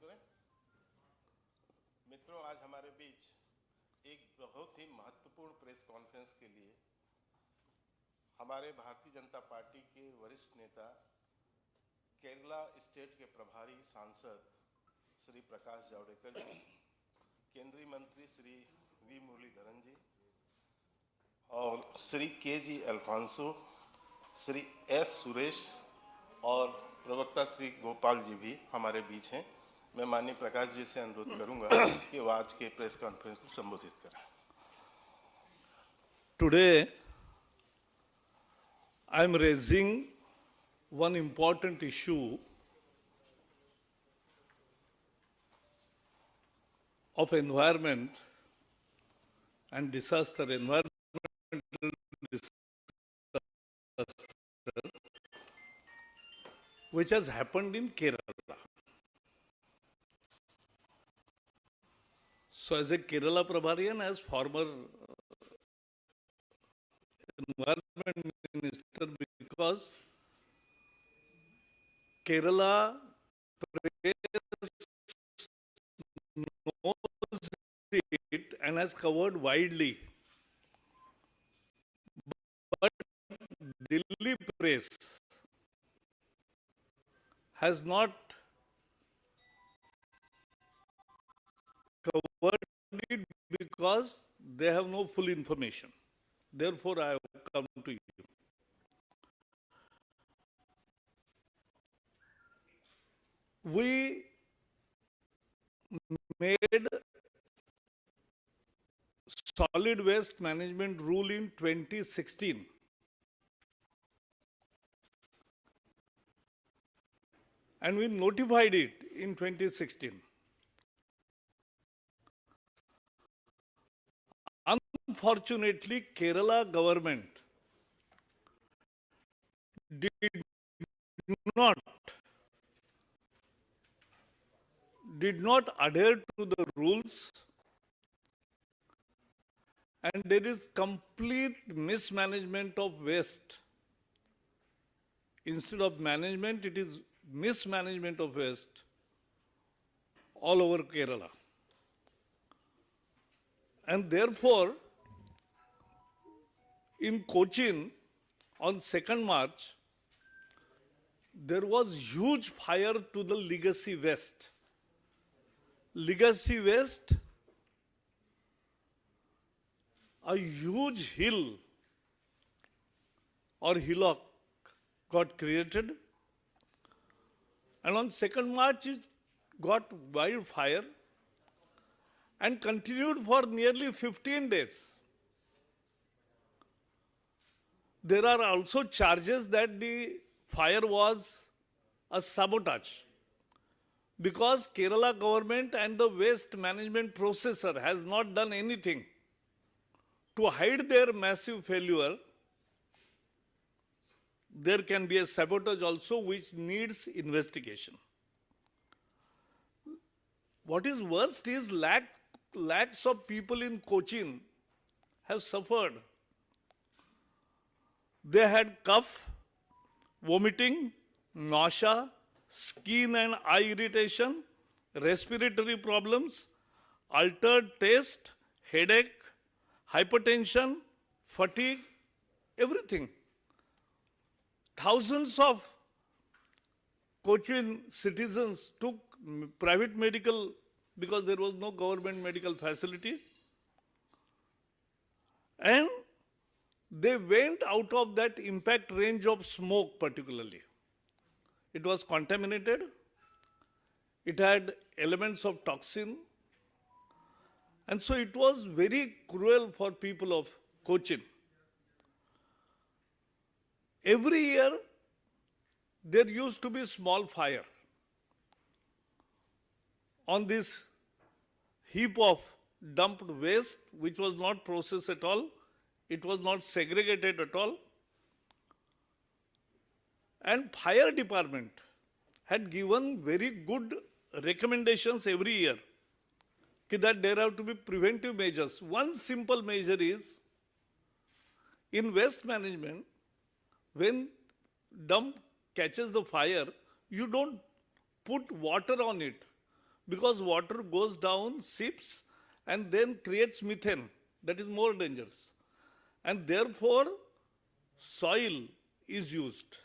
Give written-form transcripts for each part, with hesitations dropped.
करें। मित्रों, आज हमारे बीच एक बहुत ही महत्वपूर्ण प्रेस कॉन्फ्रेंस के लिए हमारे भारतीय जनता पार्टी के वरिष्ठ नेता, केरला स्टेट के प्रभारी सांसद श्री प्रकाश जावड़ेकर जी, केंद्रीय मंत्री श्री वी मुरलीधरन जी और श्री के जी अल्फांसो, श्री एस सुरेश और प्रवक्ता श्री गोपाल जी भी हमारे बीच हैं। मैं माननीय प्रकाश जी से अनुरोध करूंगा कि वो आज के प्रेस कॉन्फ्रेंस को संबोधित करें। Today, I am raising one important issue of environment and disaster, environmental disaster, which has happened in Kerala. So as a Kerala Prabhari and as former environment minister, because Kerala knows it and has covered widely. But Delhi press has not covered it because they have no full information. Therefore, I have come to you. We made solid waste management rule in 2016. And we notified it in 2016. Unfortunately, Kerala government did not adhere to the rules, and there is complete mismanagement of waste. Instead of management, it is mismanagement of waste all over Kerala. And therefore, in Cochin, on 2nd March, there was huge fire to the legacy waste. Legacy waste, a huge hill or hillock got created, and on 2nd March it got wildfire and continued for nearly 15 days. There are also charges that the fire was a sabotage, because Kerala government and the waste management processor has not done anything to hide their massive failure. There can be a sabotage also which needs investigation. What is worst is lakhs of people in Cochin have suffered. They had cough, vomiting, nausea, skin and eye irritation, respiratory problems, altered taste, headache, hypertension, fatigue, everything. Thousands of Cochin citizens took private medical because there was no government medical facility, and they went out of that impact range of smoke particularly. It was contaminated, it had elements of toxin, and so it was very cruel for people of Cochin. Every year, there used to be small fire on this heap of dumped waste, which was not processed at all. It was not segregated at all. And fire department had given very good recommendations every year that there have to be preventive measures. One simple measure is, in waste management, when dump catches the fire, you don't put water on it. because water goes down, seeps, and then creates methane. That is more dangerous. And therefore, soil is used.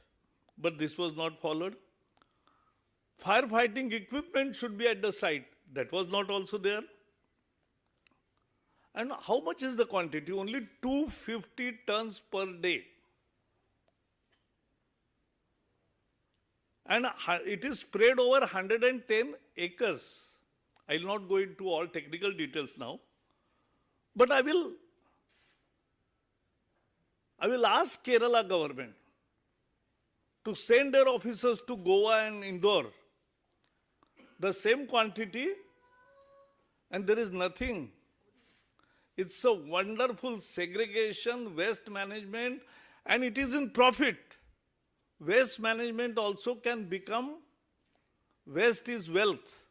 But this was not followed. Firefighting equipment should be at the site. That was not also there. And how much is the quantity? Only 250 tons per day. And it is spread over 110 acres. I will not go into all technical details now. But I will ask Kerala government to send their officers to Goa and Indore. The same quantity, and there is nothing. It's a wonderful segregation, waste management, and it is in profit. Waste management also can become, waste is wealth,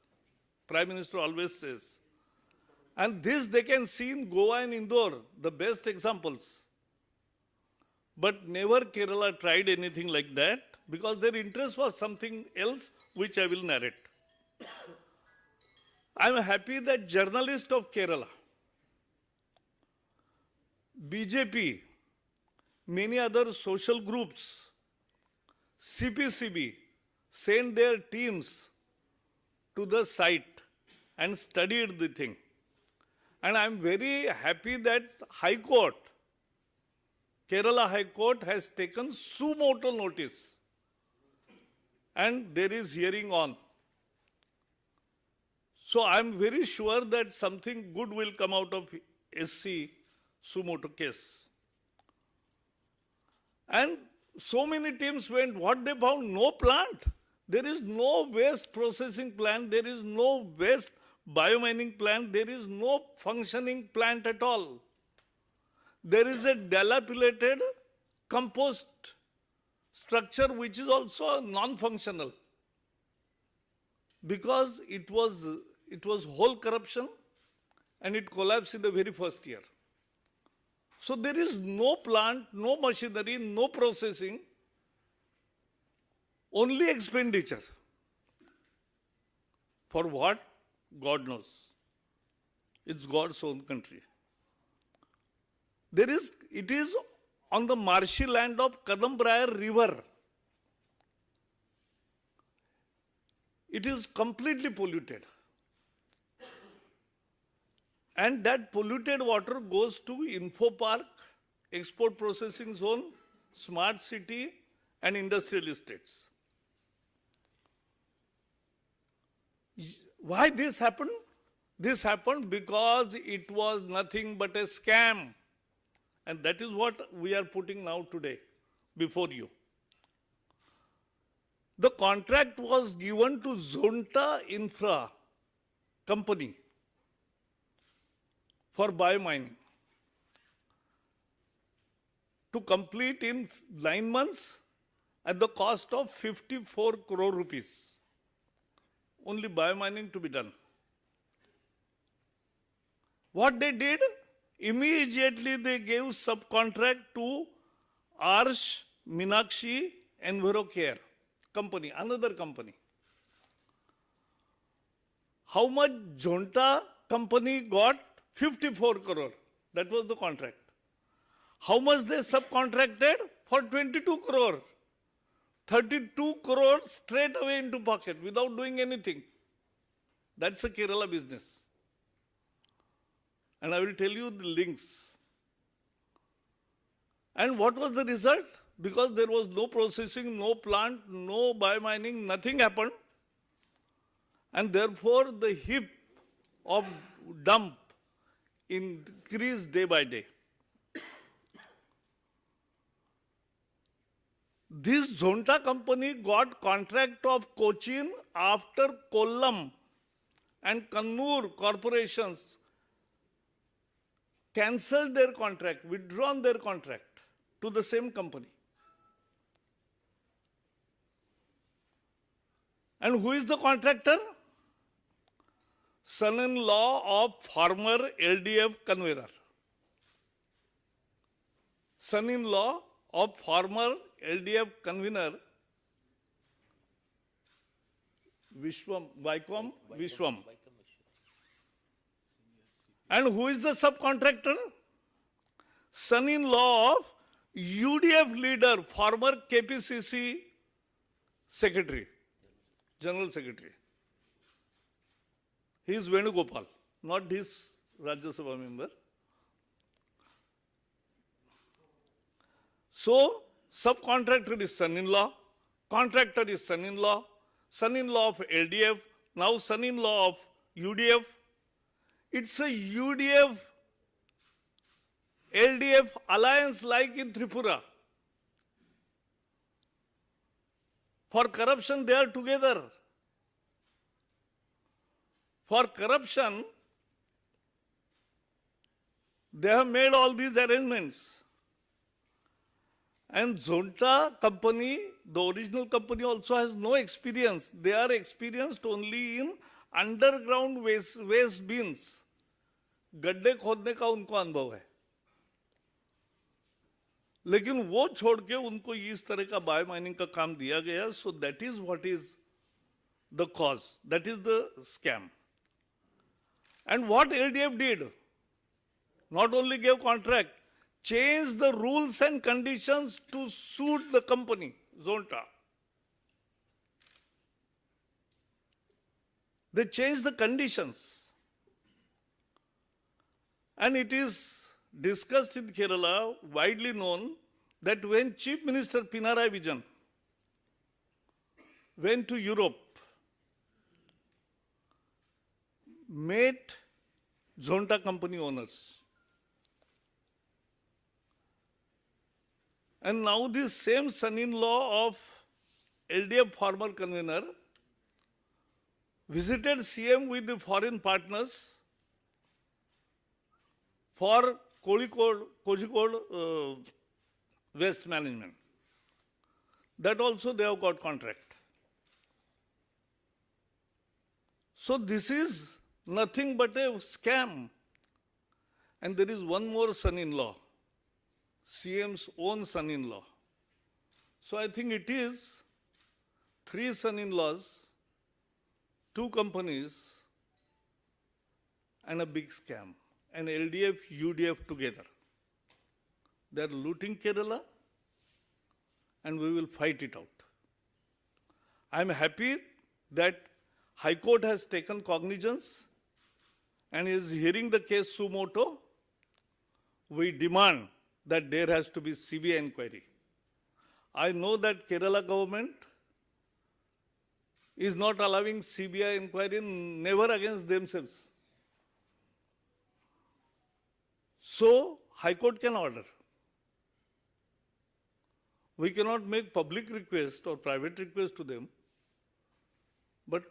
Prime Minister always says. And this they can see in Goa and Indore, the best examples. But never Kerala tried anything like that because their interest was something else, which I will narrate. I am happy that journalists of Kerala, BJP, many other social groups, CPCB, sent their teams to the site and studied the thing. And I am very happy that High Court, Kerala High Court has taken suo motu notice. And there is hearing on. So I am very sure that something good will come out of SC suo motu case. And so many teams went, what they found? No plant. There is no waste processing plant. There is no waste biomining plant. There is no functioning plant at all. There is a dilapidated compost structure which is also non-functional because it was whole corruption and it collapsed in the very first year. So there is no plant, no machinery, no processing, only expenditure. For what? God knows. It's God's own country. It is on the marshy land of Kadambrayar River. It is completely polluted. And that polluted water goes to Info Park, Export Processing Zone, Smart City, and industrial estates. Why this happened? This happened because it was nothing but a scam. And that is what we are putting now today before you. The contract was given to Zonta Infra company for biomining to complete in 9 months at the cost of 54 crore rupees. Only biomining to be done. What they did? Immediately they gave subcontract to Arsh Minakshi EnviroCare company, another company. How much Zonta company got? 54 crore. That was the contract. How much they subcontracted? For 22 crore. 32 crore straight away into pocket without doing anything. That's a Kerala business. And I will tell you the links. And what was the result? Because there was no processing, no plant, no biomining, nothing happened. And therefore the heap of dump increased day by day. This Zonta company got contract of Cochin after Kollam and Kannur corporations cancelled their contract, withdrawn their contract to the same company. And who is the contractor? Son-in-law of former LDF convener. Son-in-law of former LDF convener Vishwam, Vicom Vishwam. And who is the subcontractor? Son-in-law of UDF leader, former KPCC secretary, general secretary. He is Venugopal, not his Rajya Sabha member. So, subcontractor is son-in-law, contractor is son-in-law, son-in-law of LDF, now son-in-law of UDF. It's a UDF LDF alliance like in Tripura. For corruption, they are together. For corruption, they have made all these arrangements. And Zonta company, the original company also has no experience. They are experienced only in underground waste bins. गड्ढे खोदने का उनको अनुभव है, लेकिन वो छोड़ के उनको इस तरह का बायो माइनिंग का काम दिया गया. So that is what is the cause, that is the scam. And what LDF did, not only gave contract, change the rules and conditions to suit the company Zonta. They changed the conditions. And it is discussed in Kerala, widely known, that when Chief Minister Pinarayi Vijayan went to Europe, met Zonta company owners. And now this same son-in-law of LDF former convener visited CM with the foreign partners for Kozhikode waste management. That also they have got contract. So this is nothing but a scam. And there is one more son-in-law, CM's own son-in-law. So I think it is 3 son-in-laws, 2 companies, and a big scam. And LDF, UDF together. They are looting Kerala, and we will fight it out. I am happy that High Court has taken cognizance and is hearing the case suo motu. We demand that there has to be CBI inquiry. I know that Kerala government is not allowing CBI inquiry, never against themselves. So, High Court can order. We cannot make public request or private request to them, but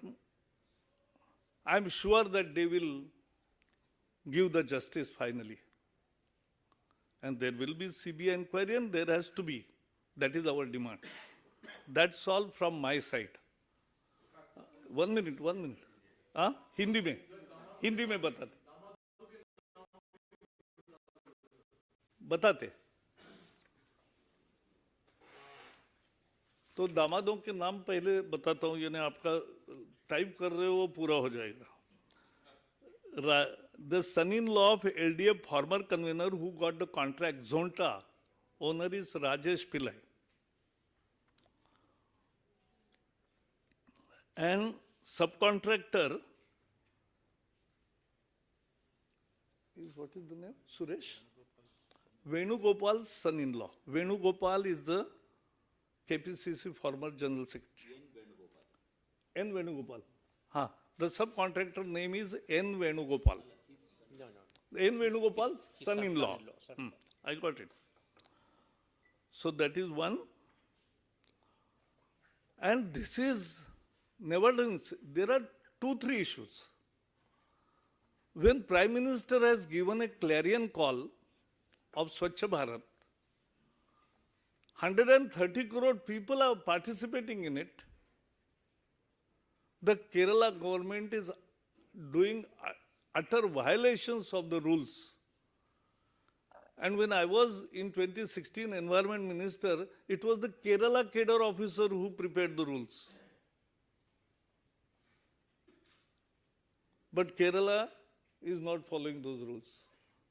I am sure that they will give the justice finally. And there will be CBI inquiry and there has to be. That is our demand. That's all from my side. 1 minute. हाँ? हिंदी में बताते. तो दामादों के नाम पहले बताता हूँ, यानी आपका टाइप कर रहे हो वो पूरा हो जाएगा. The son-in-law of LDF former convener who got the contract, Zonta, owner is Rajesh Pillai. And subcontractor is, what is the name? Suresh? Venugopal's son-in-law. Venugopal is the KPCC former general secretary. N. Venugopal. Haan. The subcontractor name is N. Venugopal. No. N. Venugopal's son-in-law. I got it. So that is one. And this is never done. There are 2-3 issues. When Prime Minister has given a clarion call of Swachh Bharat, 130 crore people are participating in it. The Kerala government is doing utter violations of the rules. And when I was in 2016 Environment Minister, it was the Kerala cadre officer who prepared the rules. but Kerala is not following those rules.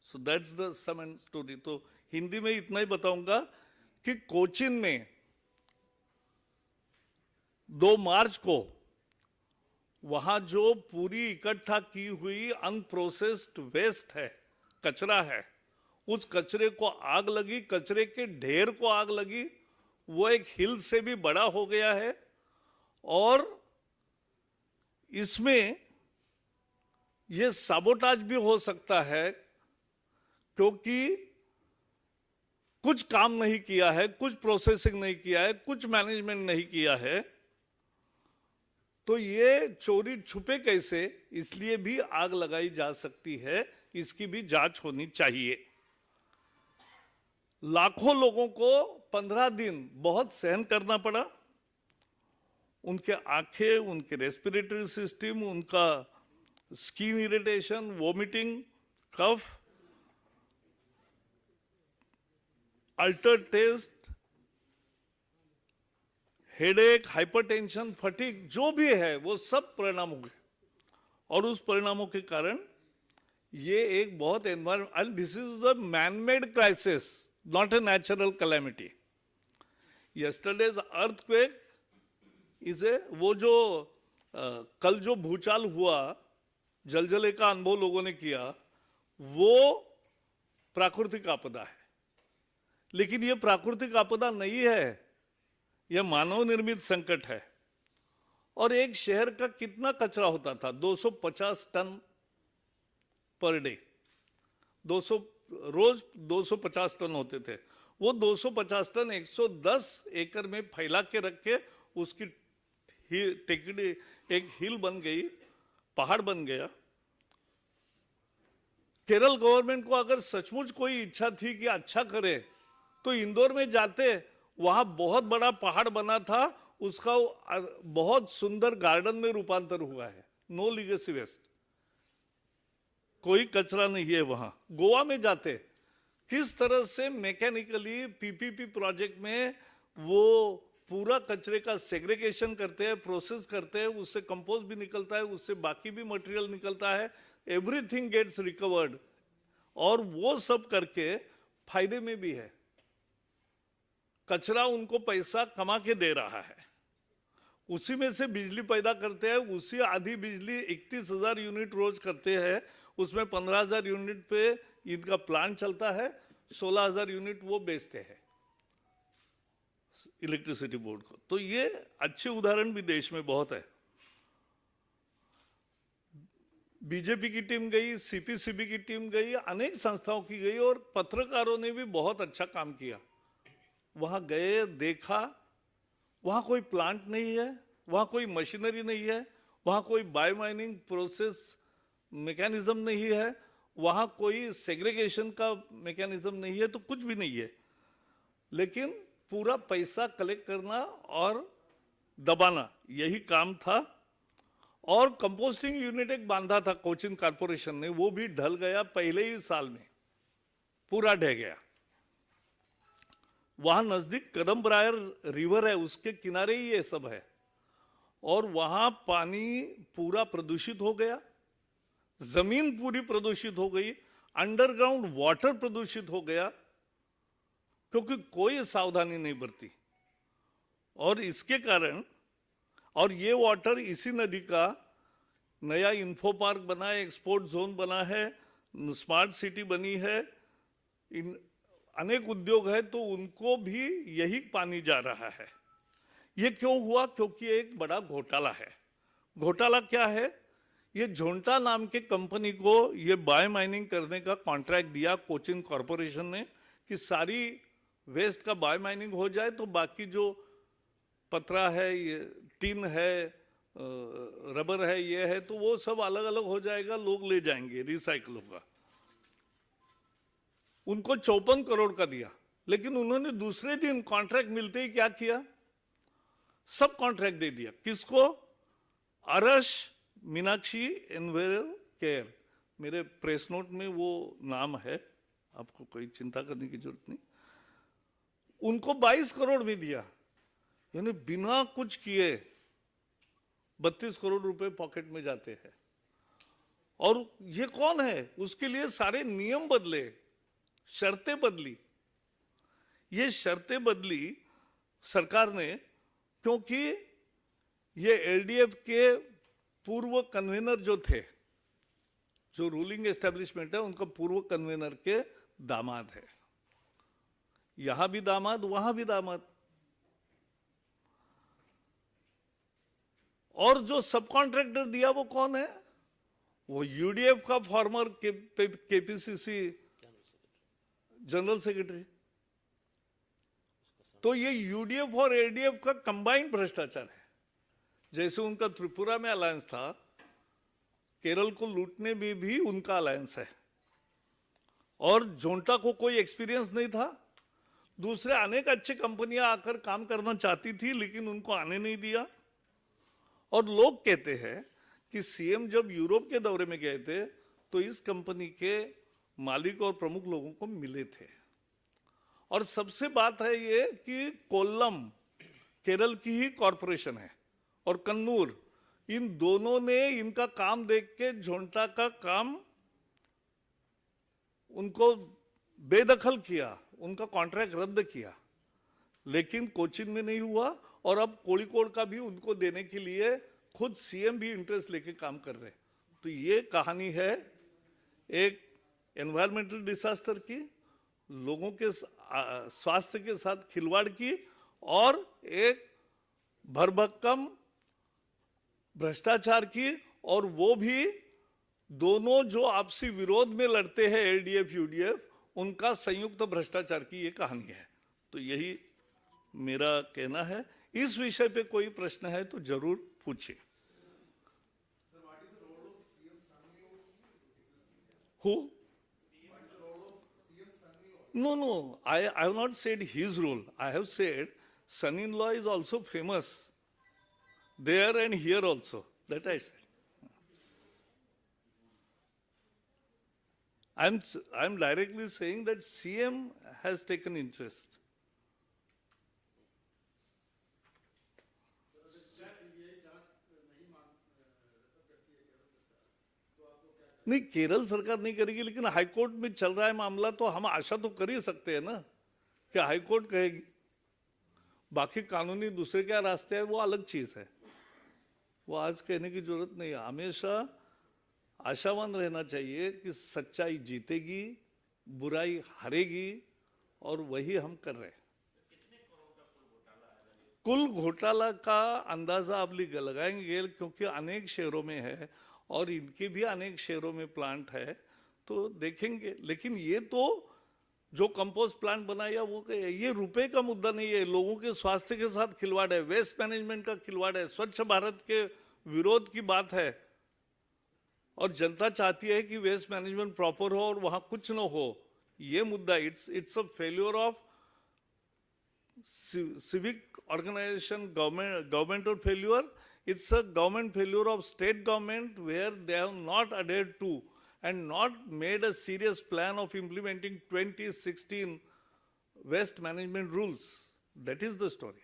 So that's the sum and story. तो हिंदी में इतना ही बताऊंगा कि कोचिन में 2 मार्च को वहां जो पूरी इकट्ठा की हुई अनप्रोसेस्ड वेस्ट है, कचरा है, उस कचरे को आग लगी, कचरे के ढेर को आग लगी, वो एक हिल से भी बड़ा हो गया है। और इसमें ये साबोटाज भी हो सकता है क्योंकि कुछ काम नहीं किया है, कुछ प्रोसेसिंग नहीं किया है, कुछ मैनेजमेंट नहीं किया है। तो ये चोरी छुपे कैसे, इसलिए भी आग लगाई जा सकती है, इसकी भी जांच होनी चाहिए। लाखों लोगों को 15 दिन बहुत सहन करना पड़ा। उनके आंखें, उनके रेस्पिरेटरी सिस्टम, उनका skin irritation, vomiting, cough, alter taste, headache, hypertension, fatigue, जो भी है वो सब परिणाम हो गए। और उस परिणामों के कारण ये एक बहुत environment, this is the man made crisis, not a natural calamity. Yesterday's earthquake is a, वो जो कल जो भूचाल हुआ, जलजले का अनुभव लोगों ने किया, वो प्राकृतिक आपदा है। लेकिन ये प्राकृतिक आपदा नहीं है, यह मानव निर्मित संकट है। और एक शहर का कितना कचरा होता था, 250 टन पर डे, 200 रोज 250 टन होते थे। वो 250 टन 110 एकड़ में फैला के रख के उसकी टेकड़ी एक हिल बन गई, पहाड़ बन गया। केरल गवर्नमेंट को अगर सचमुच कोई इच्छा थी कि अच्छा करे तो इंदौर में जाते, वहां बहुत बड़ा पहाड़ बना था, उसका बहुत सुंदर गार्डन में रूपांतर हुआ है। नो लीगेसी वेस्ट, कोई कचरा नहीं है वहां। गोवा में जाते, किस तरह से मैकेनिकली पीपीपी प्रोजेक्ट में वो पूरा कचरे का सेग्रीगेशन करते हैं, प्रोसेस करते हैं, उससे कंपोस्ट भी निकलता है, उससे बाकी भी मटेरियल निकलता है, एवरीथिंग गेट्स रिकवर्ड। और वो सब करके फायदे में भी है, कचरा उनको पैसा कमा के दे रहा है, उसी में से बिजली पैदा करते हैं, उसी आधी बिजली 31,000 यूनिट रोज करते हैं, उसमें 15,000 यूनिट पे इनका प्लांट चलता है, 16,000 यूनिट वो बेचते हैं इलेक्ट्रिसिटी बोर्ड को। तो ये अच्छे उदाहरण भी देश में बहुत है। बीजेपी की टीम गई, सीपीसीबी की टीम गई, अनेक संस्थाओं की गई, और पत्रकारों ने भी बहुत अच्छा काम किया। वहां गए, देखा, वहां कोई प्लांट नहीं है, वहां कोई मशीनरी नहीं है, वहां कोई बायो माइनिंग प्रोसेस मैकेनिज्म नहीं है, वहां कोई सेग्रीगेशन का मैकेनिज्म नहीं है, तो कुछ भी नहीं है। लेकिन पूरा पैसा कलेक्ट करना और दबाना, यही काम था। और कंपोस्टिंग यूनिट एक बांधा था कोचिन कॉर्पोरेशन ने, वो भी ढल गया पहले ही साल में, पूरा ढह गया। वहां नजदीक कदमब्रायर रिवर है, उसके किनारे ही ये सब है, और वहां पानी पूरा प्रदूषित हो गया, जमीन पूरी प्रदूषित हो गई, अंडरग्राउंड वाटर प्रदूषित हो गया, क्योंकि कोई सावधानी नहीं बरती। और इसके कारण, और ये वाटर इसी नदी का नया इंफो पार्क बना है, एक्सपोर्ट जोन बना है, स्मार्ट सिटी बनी है, इन अनेक उद्योग है, तो उनको भी यही पानी जा रहा है। ये क्यों हुआ? क्योंकि एक बड़ा घोटाला है। घोटाला क्या है? ये झोंटा नाम के कंपनी को ये बायो माइनिंग करने का कॉन्ट्रैक्ट दिया कोचिन कॉर्पोरेशन ने, कि सारी वेस्ट का बायो माइनिंग हो जाए, तो बाकी जो पतरा है, ये टिन है, रबर है, ये है, तो वो सब अलग अलग हो जाएगा, लोग ले जाएंगे, रिसाइकल होगा। उनको 54 करोड़ का दिया, लेकिन उन्होंने दूसरे दिन कॉन्ट्रैक्ट मिलते ही क्या किया? सब कॉन्ट्रैक्ट दे दिया। किसको? अरश मीनाक्षी एनवायरल केयर, मेरे प्रेस नोट में वो नाम है, आपको कोई चिंता करने की जरूरत नहीं। उनको 22 करोड़ में दिया, यानी बिना कुछ किए 32 करोड़ रुपए पॉकेट में जाते हैं। और ये कौन है, उसके लिए सारे नियम बदले, शर्तें बदली। ये शर्तें बदली सरकार ने क्योंकि ये एलडीएफ के पूर्व कन्वीनर जो थे, जो रूलिंग एस्टेब्लिशमेंट है उनका पूर्व कन्वीनर के दामाद है। यहां भी दामाद, वहां भी दामाद। और जो सब कॉन्ट्रैक्टर दिया वो कौन है? वो यूडीएफ का फॉर्मर केपीसीसी जनरल सेक्रेटरी। तो ये यूडीएफ और एलडीएफ का कंबाइंड भ्रष्टाचार है। जैसे उनका त्रिपुरा में अलायंस था, केरल को लूटने में भी उनका अलायंस है। और जोंटा को कोई एक्सपीरियंस नहीं था। दूसरे अनेक अच्छी कंपनियां आकर काम करना चाहती थी, लेकिन उनको आने नहीं दिया। और लोग कहते हैं कि सीएम जब यूरोप के दौरे में गए थे तो इस कंपनी के मालिक और प्रमुख लोगों को मिले थे। और सबसे बात है ये कि कोल्लम केरल की ही कॉरपोरेशन है और कन्नूर, इन दोनों ने इनका काम देख के झोंटा का काम उनको बेदखल किया, उनका कॉन्ट्रैक्ट रद्द किया। लेकिन कोचिन में नहीं हुआ और अब कोड़िकोड का भी उनको देने के लिए खुद सीएम भी इंटरेस्ट लेके काम कर रहे हैं। तो ये कहानी है एक एनवायरमेंटल डिजास्टर की, लोगों के स्वास्थ्य के साथ खिलवाड़ की, और एक भरभक्कम भ्रष्टाचार की, और वो भी दोनों जो आपसी विरोध में लड़ते हैं एलडीएफ यूडीएफ, उनका संयुक्त भ्रष्टाचार की ये कहानी है। तो यही मेरा कहना है। इस विषय पे कोई प्रश्न है तो जरूर पूछिए। Who? No, I have not said his role. I have said son-in-law is also famous there and here also. That I said. I'm directly saying that CM has taken interest. नहीं, केरल सरकार नहीं करेगी, लेकिन हाईकोर्ट में चल रहा है मामला, तो हम आशा तो कर ही सकते हैं ना कि हाईकोर्ट कहेगी। बाकी कानूनी दूसरे क्या रास्ते हैं वो अलग चीज है, वो आज कहने की जरूरत नहीं है। हमेशा आशावान रहना चाहिए कि सच्चाई जीतेगी, बुराई हारेगी, और वही हम कर रहे हैं। कुल घोटाला का अंदाजा आप लगाएंगे क्योंकि अनेक शहरों में है और इनके भी अनेक शहरों में प्लांट है, तो देखेंगे। लेकिन ये तो जो कंपोस्ट प्लांट बनाया वो ये रुपए का मुद्दा नहीं है, लोगों के स्वास्थ्य के साथ खिलवाड़ है, वेस्ट मैनेजमेंट का खिलवाड़ है, स्वच्छ भारत के विरोध की बात है। और जनता चाहती है कि वेस्ट मैनेजमेंट प्रॉपर हो और वहां कुछ न हो, ये मुद्दा। It's a failure of civic organization, governmental failure. It's a government failure of state government where they have not adhered to and not made a serious plan of implementing 2016 waste management rules. That is the story.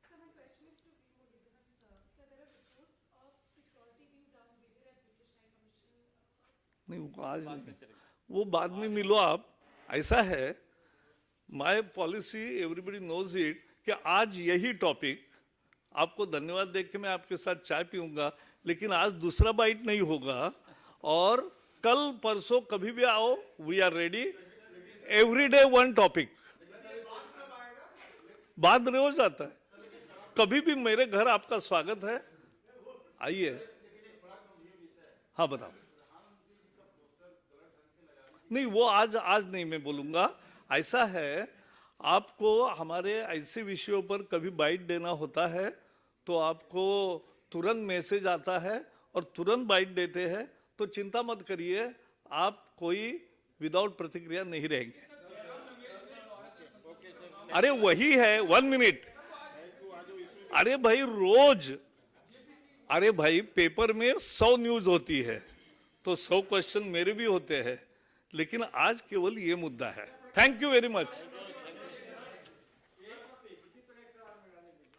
So my question is to Vimo Gideon, sir. So there are reports of security being downgraded at British High Commission. नहीं, वो आज नहीं, वो बाद में मिलो आप। ऐसा है, my policy everybody knows it, कि आज यही टॉपिक, आपको धन्यवाद देख के मैं आपके साथ चाय पीऊंगा, लेकिन आज दूसरा बाइट नहीं होगा। और कल परसों कभी भी आओ, we are ready. Every day one topic, बाद में हो जाता है। कभी भी मेरे घर आपका स्वागत है, आइए। हाँ बताओ। नहीं, वो आज नहीं मैं बोलूंगा। ऐसा है, आपको हमारे ऐसे विषयों पर कभी बाइट देना होता है तो आपको तुरंत मैसेज आता है और तुरंत बाइट देते हैं, तो चिंता मत करिए, आप कोई विदाउट प्रतिक्रिया नहीं रहेंगे। अरे वही है, 1 मिनट। अरे भाई रोज, अरे भाई पेपर में 100 न्यूज होती है, तो 100 क्वेश्चन मेरे भी होते हैं, लेकिन आज केवल ये मुद्दा है। Thank you very much.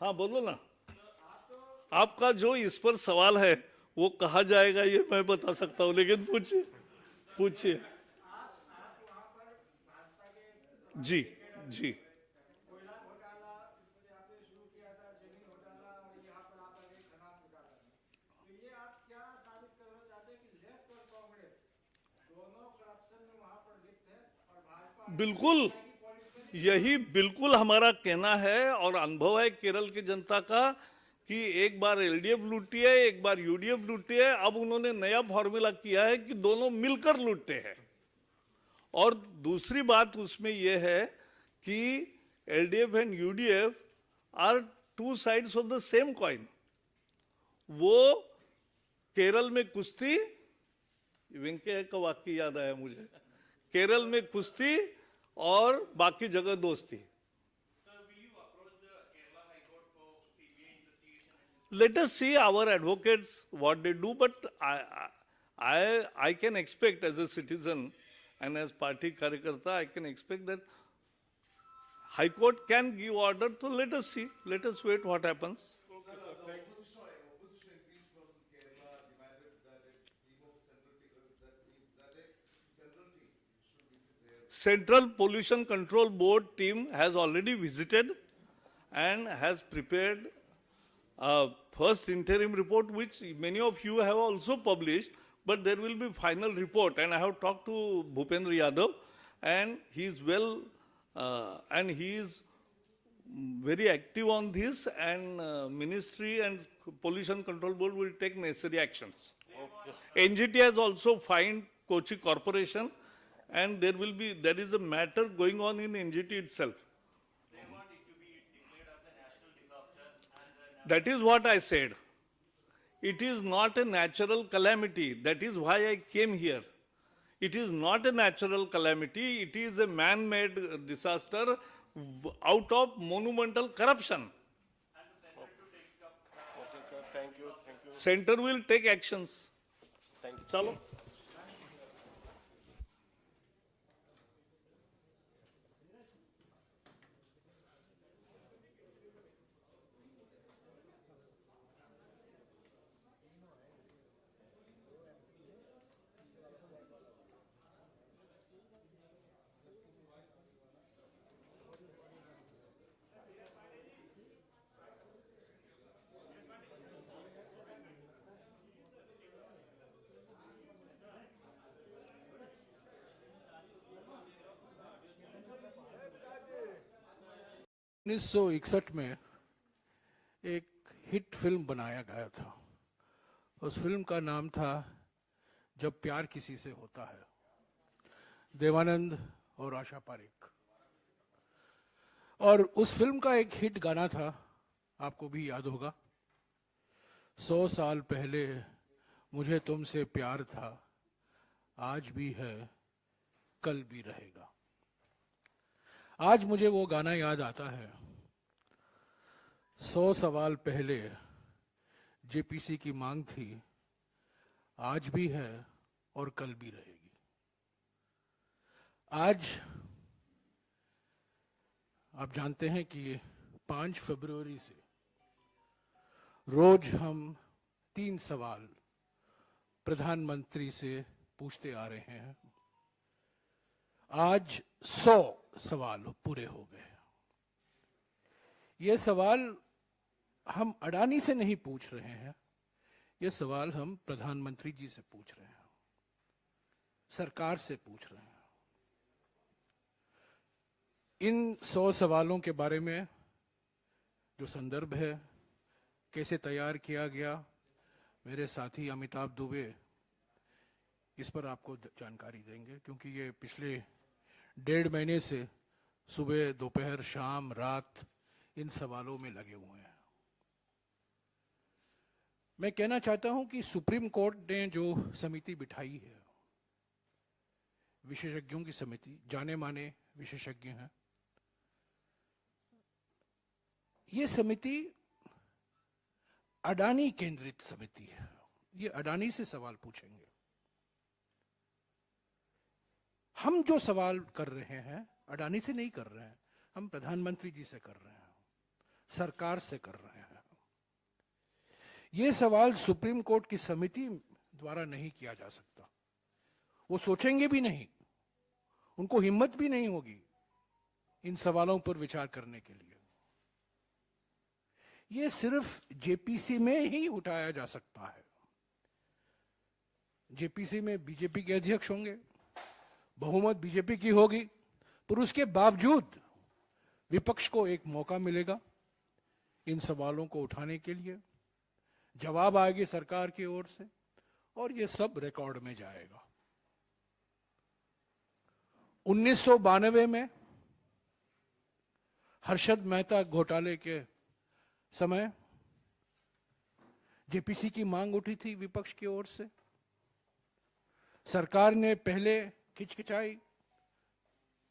हाँ बोलो ना। आपका जो इस पर सवाल है वो कहा जाएगा ये मैं बता सकता हूँ, लेकिन पूछिए पूछिए। जी जी। कोयला घोटाला से आपने शुरू किया था, जमीन घोटाला, और यहाँ पर आप आ गए खदान घोटाला में। तो ये आप क्या साबित करना चाहते हैं कि लेफ्ट और कांग्रेस दोनों करप्शन में वहां पर लिप्त है और भाजपा बिल्कुल, यही बिल्कुल हमारा कहना है और अनुभव है केरल की जनता का कि एक बार एलडीएफ लूटी है, एक बार यूडीएफ लूटी है, अब उन्होंने नया फॉर्मूला किया है कि दोनों मिलकर लूटते हैं। और दूसरी बात उसमें यह है कि LDF and UDF are two sides of the same coin. वो केरल में कुश्ती, वेंकैया का वाक्य याद आया मुझे, केरल में कुश्ती और बाकी जगह दोस्ती। Let us see our advocates what they do, but I can expect as a citizen and as party karyakarta, I can expect that High Court can give order. So let us see. Let us wait what happens. Central Pollution Control Board team has already visited and has prepared a first interim report, which many of you have also published, but there will be final report. And I have talked to Bhupendra Yadav, and he is and he is very active on this, and Ministry and Pollution Control Board will take necessary actions. NGT has also fined Kochi Corporation, and there is a matter going on in NGT itself. That is what I said. It is not a natural calamity. That is why I came here. It is not a natural calamity. It is a man-made disaster out of monumental corruption. Okay, sir. Thank you. Thank you. Center will take actions. Thank you. Chalo. उन्नीस 1961 में एक hit film बनाया गया था। उस film का नाम था जब प्यार किसी से होता है, देवानंद और आशा पारेख। और उस फिल्म का एक हिट गाना था, आपको भी याद होगा, 100 साल पहले मुझे तुमसे प्यार था, आज भी है कल भी रहेगा। आज मुझे वो गाना याद आता है। 100 सवाल पहले जेपीसी की मांग थी, आज भी है और कल भी रहेगी। आज आप जानते हैं कि 5 फरवरी से रोज हम 3 सवाल प्रधानमंत्री से पूछते आ रहे हैं। आज 100 सवाल पूरे हो गए। ये सवाल हम अडानी से नहीं पूछ रहे हैं, ये सवाल हम प्रधानमंत्री जी से पूछ रहे हैं, सरकार से पूछ रहे हैं। इन 100 सवालों के बारे में जो संदर्भ है, कैसे तैयार किया गया, मेरे साथी अमिताभ दुबे इस पर आपको जानकारी देंगे, क्योंकि ये पिछले 1.5 महीने से सुबह दोपहर शाम रात इन सवालों में लगे हुए हैं। मैं कहना चाहता हूं कि सुप्रीम कोर्ट ने जो समिति बिठाई है, विशेषज्ञों की समिति, जाने माने विशेषज्ञ हैं, ये समिति अडानी केंद्रित समिति है। ये अडानी से सवाल पूछेंगे। हम जो सवाल कर रहे हैं अडानी से नहीं कर रहे हैं, हम प्रधानमंत्री जी से कर रहे हैं, सरकार से कर रहे हैं। ये सवाल सुप्रीम कोर्ट की समिति द्वारा नहीं किया जा सकता। वो सोचेंगे भी नहीं, उनको हिम्मत भी नहीं होगी इन सवालों पर विचार करने के लिए। ये सिर्फ जेपीसी में ही उठाया जा सकता है। जेपीसी में बीजेपी के अध्यक्ष होंगे, बहुमत बीजेपी की होगी, पर उसके बावजूद विपक्ष को एक मौका मिलेगा इन सवालों को उठाने के लिए। जवाब आएगी सरकार की ओर से और ये सब रिकॉर्ड में जाएगा। 1992 में हर्षद मेहता घोटाले के समय जेपीसी की मांग उठी थी विपक्ष की ओर से। सरकार ने पहले खिचखिचाई,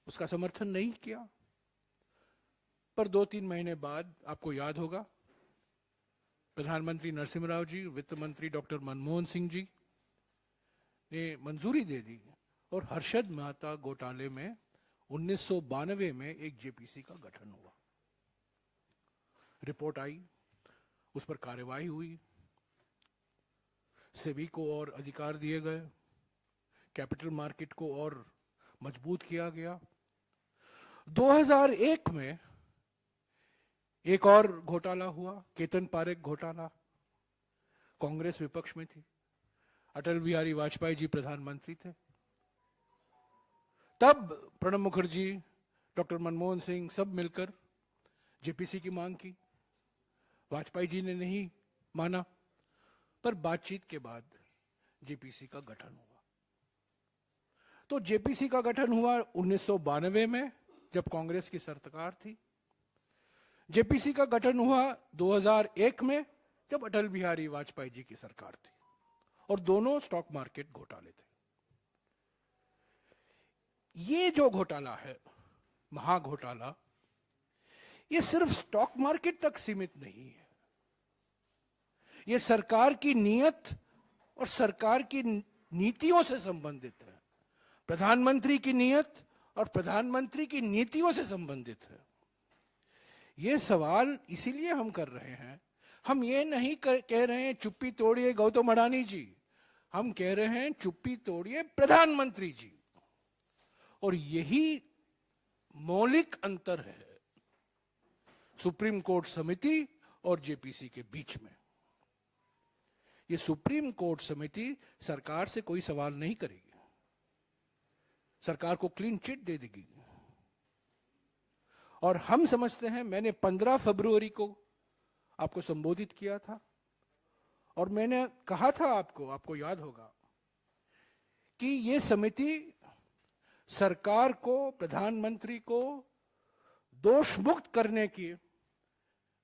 उसका समर्थन नहीं किया, पर 2-3 महीने बाद आपको याद होगा प्रधानमंत्री नरसिम्हा राव जी, वित्त मंत्री डॉक्टर मनमोहन सिंह जी ने मंजूरी दे दी और हर्षद मेहता घोटाले में 1992 में एक जेपीसी का गठन हुआ। रिपोर्ट आई, उस पर कार्रवाई हुई, सेबी को और अधिकार दिए गए, कैपिटल मार्केट को और मजबूत किया गया। 2001 में एक और घोटाला हुआ, केतन पारेख घोटाला। कांग्रेस विपक्ष में थी, अटल बिहारी वाजपेयी जी प्रधानमंत्री थे। तब प्रणब मुखर्जी, डॉक्टर मनमोहन सिंह सब मिलकर जेपीसी की मांग की। वाजपेयी जी ने नहीं माना, पर बातचीत के बाद जेपीसी का गठन हुआ। तो जेपीसी का गठन हुआ 1992 में, जब कांग्रेस की सरकार थी। जेपीसी का गठन हुआ 2001 में, जब अटल बिहारी वाजपेयी जी की सरकार थी, और दोनों स्टॉक मार्केट घोटाले थे। ये जो घोटाला है, महाघोटाला, ये सिर्फ स्टॉक मार्केट तक सीमित नहीं है। ये सरकार की नीयत और सरकार की नीतियों से संबंधित है। प्रधानमंत्री की नीयत और प्रधानमंत्री की नीतियों से संबंधित है। ये सवाल इसीलिए हम कर रहे हैं। हम ये नहीं कह रहे हैं चुप्पी तोड़िए गौतम अडानी जी, हम कह रहे हैं चुप्पी तोड़िए प्रधानमंत्री जी। और यही मौलिक अंतर है सुप्रीम कोर्ट समिति और जेपीसी के बीच में। ये सुप्रीम कोर्ट समिति सरकार से कोई सवाल नहीं करेगी, सरकार को क्लीन चिट दे देगी। और हम समझते हैं, मैंने 15 फरवरी को आपको संबोधित किया था और मैंने कहा था आपको याद होगा कि ये समिति सरकार को, प्रधानमंत्री को दोष मुक्त करने की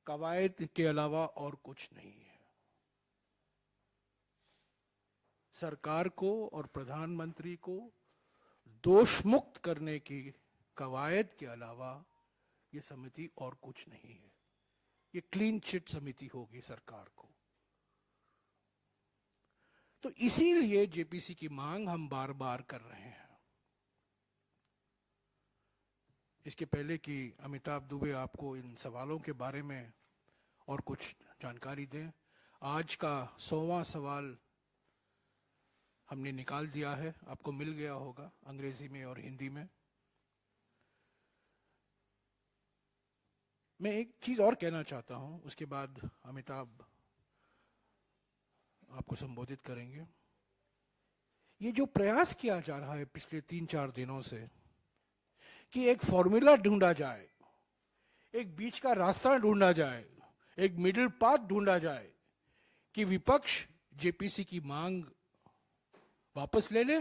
कवायद के अलावा और कुछ नहीं है। सरकार को और प्रधानमंत्री को दोष मुक्त करने की कवायद के अलावा ये समिति और कुछ नहीं है। ये क्लीन चिट समिति होगी सरकार को। तो इसीलिए जेपीसी की मांग हम बार बार कर रहे हैं। इसके पहले कि अमिताभ दुबे आपको इन सवालों के बारे में और कुछ जानकारी दें, आज का 100वां सवाल हमने निकाल दिया है, आपको मिल गया होगा अंग्रेजी में और हिंदी में। मैं एक चीज और कहना चाहता हूं, उसके बाद अमिताभ आपको संबोधित करेंगे। ये जो प्रयास किया जा रहा है पिछले 3-4 दिनों से कि एक फॉर्मूला ढूंढा जाए, एक बीच का रास्ता ढूंढा जाए, एक मिडिल पाथ ढूंढा जाए कि विपक्ष जेपीसी की मांग वापस ले ले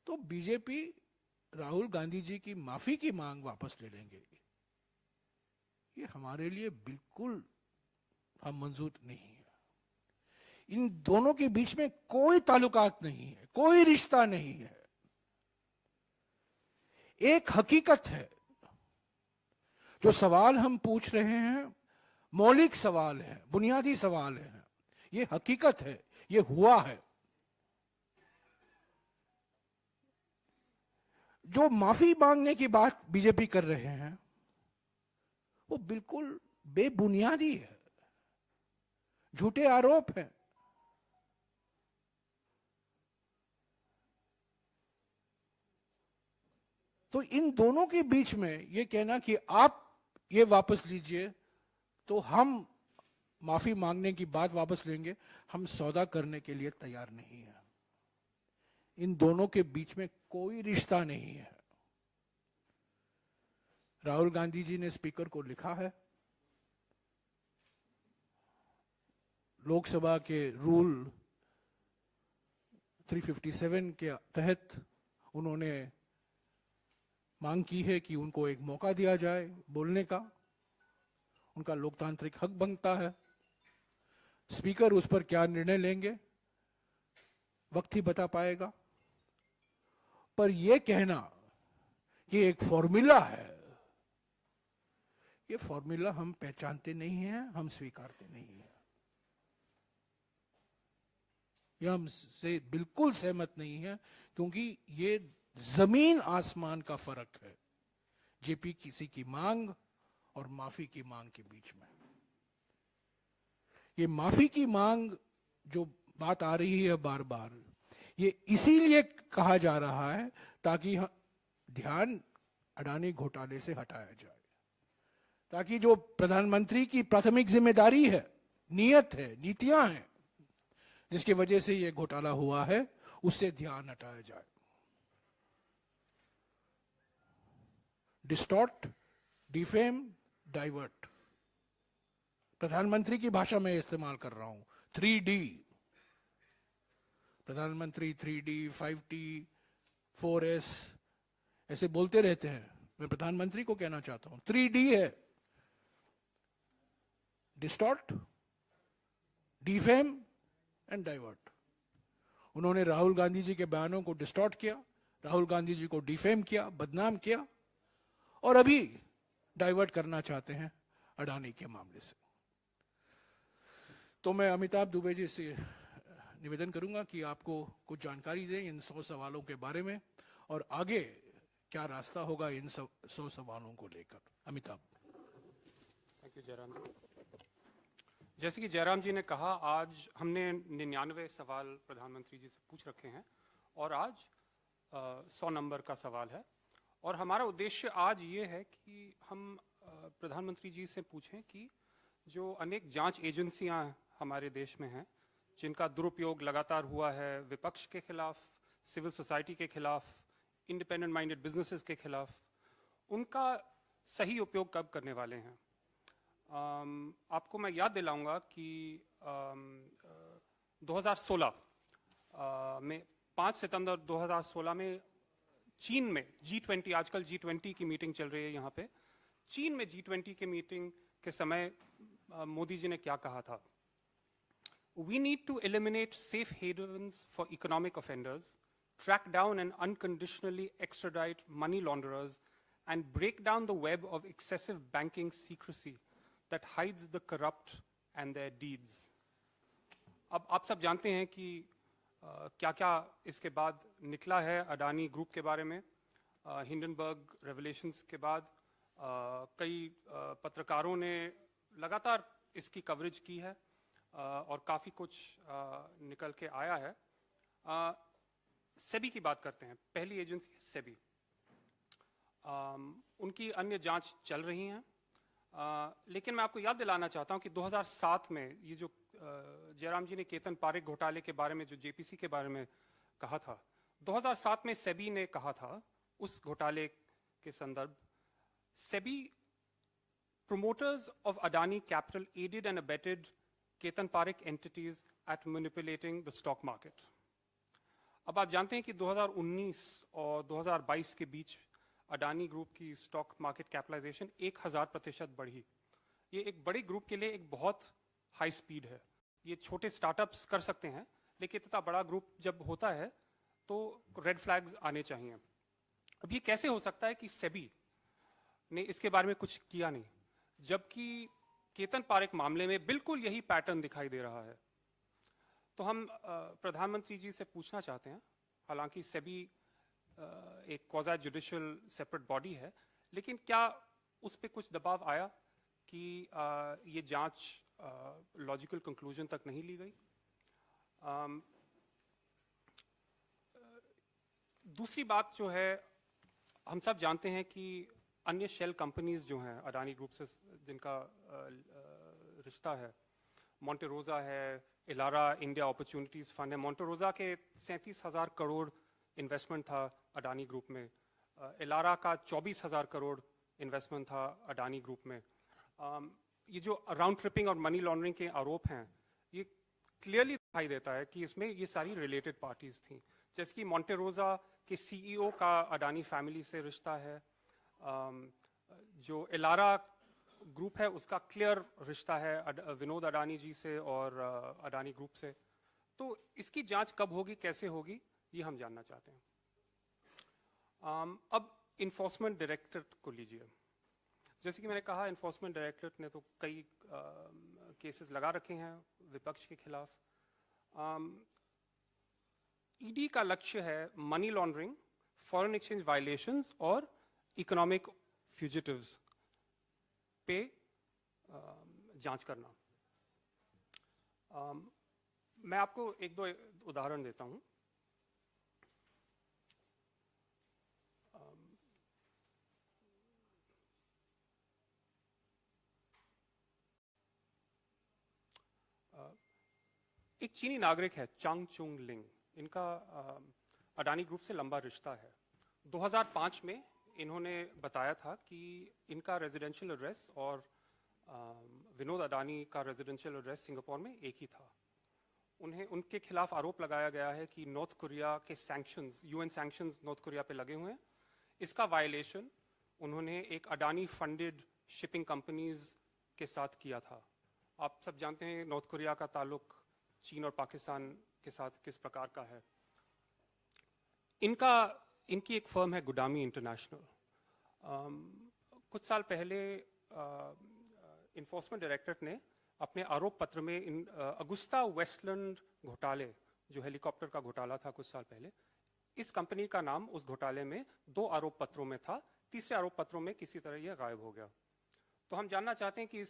तो बीजेपी राहुल गांधी जी की माफी की मांग वापस ले लेंगे। ये हमारे लिए बिल्कुल हम मंजूर नहीं है। इन दोनों के बीच में कोई ताल्लुकात नहीं है, कोई रिश्ता नहीं है। एक हकीकत है, जो सवाल हम पूछ रहे हैं मौलिक सवाल है, बुनियादी सवाल है। ये हकीकत है, ये हुआ है। जो माफी मांगने की बात बीजेपी कर रहे हैं वो बिल्कुल बेबुनियादी है। झूठे आरोप हैं। तो इन दोनों के बीच में ये कहना कि आप ये वापस लीजिए तो हम माफी मांगने की बात वापस लेंगे, हम सौदा करने के लिए तैयार नहीं है। इन दोनों के बीच में कोई रिश्ता नहीं है। राहुल गांधी जी ने स्पीकर को लिखा है, लोकसभा के रूल 357 के तहत उन्होंने मांग की है कि उनको एक मौका दिया जाए बोलने का, उनका लोकतांत्रिक हक बनता है। स्पीकर उस पर क्या निर्णय लेंगे वक्त ही बता पाएगा। पर यह कहना कि एक फॉर्मूला है, ये फॉर्मूला हम पहचानते नहीं हैं, हम स्वीकारते नहीं हैं। यह हमसे बिल्कुल सहमत नहीं है, क्योंकि ये जमीन आसमान का फर्क है जेपी किसी की मांग और माफी की मांग के बीच में। ये माफी की मांग जो बात आ रही है बार बार, ये इसीलिए कहा जा रहा है ताकि ध्यान अडानी घोटाले से हटाया जाए, ताकि जो प्रधानमंत्री की प्राथमिक जिम्मेदारी है, नियत है, नीतियां हैं, जिसकी वजह से ये घोटाला हुआ है, उससे ध्यान हटाया जाए। डिस्टॉर्ट, डिफेम, डाइवर्ट, प्रधानमंत्री की भाषा में इस्तेमाल कर रहा हूं। 3D, प्रधानमंत्री 3D, 5T, 4S ऐसे बोलते रहते हैं। मैं प्रधानमंत्री को कहना चाहता हूं 3D है, डिस्टॉर्ट, डिफेम एंड डाइवर्ट। उन्होंने राहुल गांधी जी के बयानों को डिस्टॉर्ट किया, राहुल गांधी जी को डिफेम किया, बदनाम किया, और अभी डाइवर्ट करना चाहते हैं अडानी के मामले से। तो मैं अमिताभ दुबे जी से निवेदन करूंगा कि आपको कुछ जानकारी दें इन 100 सवालों के बारे में, और आगे क्या रास्ता होगा इन 100 सवालों को लेकर। अमिताभ। थैंक यू जयराम जी। जैसे कि जयराम जी ने कहा, आज हमने 99 सवाल प्रधानमंत्री जी से पूछ रखे हैं और आज 100 नंबर का सवाल है। और हमारा उद्देश्य आज ये है कि हम प्रधानमंत्री जी से पूछें कि जो अनेक जांच एजेंसियां हमारे देश में हैं, जिनका दुरुपयोग लगातार हुआ है विपक्ष के खिलाफ, सिविल सोसाइटी के खिलाफ, इंडिपेंडेंट माइंडेड बिजनेसेस के खिलाफ, उनका सही उपयोग कब करने वाले हैं। आपको मैं याद दिलाऊंगा कि 2016 में 5 सितंबर 2016 में चीन में G20, आजकल G20 की मीटिंग चल रही है यहाँ पे, चीन में G20 की मीटिंग के समय मोदी जी ने क्या कहा था। We need to eliminate safe havens for economic offenders, track down and unconditionally extradite money launderers, and break down the web of excessive banking secrecy that hides the corrupt and their deeds. अब आप सब जानते हैं कि क्या-क्या इसके बाद निकला है अडानी ग्रुप के बारे में। हिंडनबर्ग रेवलेशंस के बाद कई पत्रकारों ने लगातार इसकी कवरेज की है और काफ़ी कुछ निकल के आया है। सेबी की बात करते हैं। पहली एजेंसी है सेबी। उनकी अन्य जांच चल रही हैं, लेकिन मैं आपको याद दिलाना चाहता हूं कि 2007 में ये जो जयराम जी ने केतन पारेख घोटाले के बारे में जो जेपीसी के बारे में कहा था, 2007 में सेबी ने कहा था उस घोटाले के संदर्भ, SEBI promoters of Adani Capital aided and abetted Ketan Parekh entities at manipulating the stock market. अब आप जानते हैं कि 2019 और 2022 के बीच अडानी ग्रुप की स्टॉक मार्केट कैपिटलाइजेशन 1000% बढ़ी। ये एक बड़े ग्रुप के लिए एक बहुत हाई स्पीड है। ये छोटे स्टार्टअप्स कर सकते हैं, लेकिन इतना बड़ा ग्रुप जब होता है तो रेड फ्लैग्स आने चाहिए। अब ये कैसे हो सकता है कि सेबी ने इसके बारे में कुछ किया नहीं, जबकि केतन पारेख मामले में बिल्कुल यही पैटर्न दिखाई दे रहा है। तो हम प्रधानमंत्री जी से पूछना चाहते हैं, हालांकि सेबी एक क्वाज़ी जुडिशियल सेपरेट बॉडी है, लेकिन क्या उस पर कुछ दबाव आया कि ये जांच लॉजिकल कंक्लूजन तक नहीं ली गई। दूसरी बात जो है, हम सब जानते हैं कि अन्य शेल कंपनीज जो हैं अडानी ग्रुप से जिनका रिश्ता है, मोंटेरोजा है, इलारा इंडिया अपॉर्चुनिटीज फंड है। मोंटेरोजा के 37,000 करोड़ इन्वेस्टमेंट था अडानी ग्रुप में, इलारा का 24,000 करोड़ इन्वेस्टमेंट था अडानी ग्रुप में। ये जो राउंड ट्रिपिंग और मनी लॉन्ड्रिंग के आरोप हैं, ये क्लियरली दिखाई देता है कि इसमें ये सारी रिलेटेड पार्टीज थी। जैसे कि मोंटेरोजा के सीईओ का अडानी फैमिली से रिश्ता है, जो इलारा ग्रुप है उसका क्लियर रिश्ता है विनोद अडानी जी से और अडानी ग्रुप से। तो इसकी जांच कब होगी, कैसे होगी, ये हम जानना चाहते हैं। अब इन्फोर्समेंट डायरेक्टरेट को लीजिए। जैसे कि मैंने कहा, इन्फोर्समेंट डायरेक्टरेट ने तो कई केसेस लगा रखे हैं विपक्ष के खिलाफ। ईडी का लक्ष्य है money laundering, foreign exchange violations और इकोनॉमिक फ्यूजिटिव्स पे जांच करना। मैं आपको एक दो उदाहरण देता हूं। एक चीनी नागरिक है चांग चुंग लिंग, इनका अडानी ग्रुप से लंबा रिश्ता है। 2005 में इन्होंने बताया था कि इनका रेजिडेंशियल एड्रेस और विनोद अडानी का रेजिडेंशियल एड्रेस सिंगापुर में एक ही था। उनके खिलाफ आरोप लगाया गया है कि नॉर्थ कोरिया के sanctions, UN sanctions north Korea पे लगे हुए हैं। इसका वायलेशन उन्होंने एक अडानी फंडेड शिपिंग कंपनीज के साथ किया था। आप सब जानते हैं नॉर्थ कोरिया का ताल्लुक चीन और पाकिस्तान के साथ किस प्रकार का है। इनकी एक फर्म है गुडामी इंटरनेशनल। कुछ साल पहले इन्फोर्समेंट डायरेक्टरेट ने अपने आरोप पत्र में अगुस्ता वेस्टलैंड घोटाले, जो हेलीकॉप्टर का घोटाला था कुछ साल पहले, इस कंपनी का नाम उस घोटाले में 2 आरोप पत्रों में था। तीसरे आरोप पत्रों में किसी तरह यह गायब हो गया। तो हम जानना चाहते हैं कि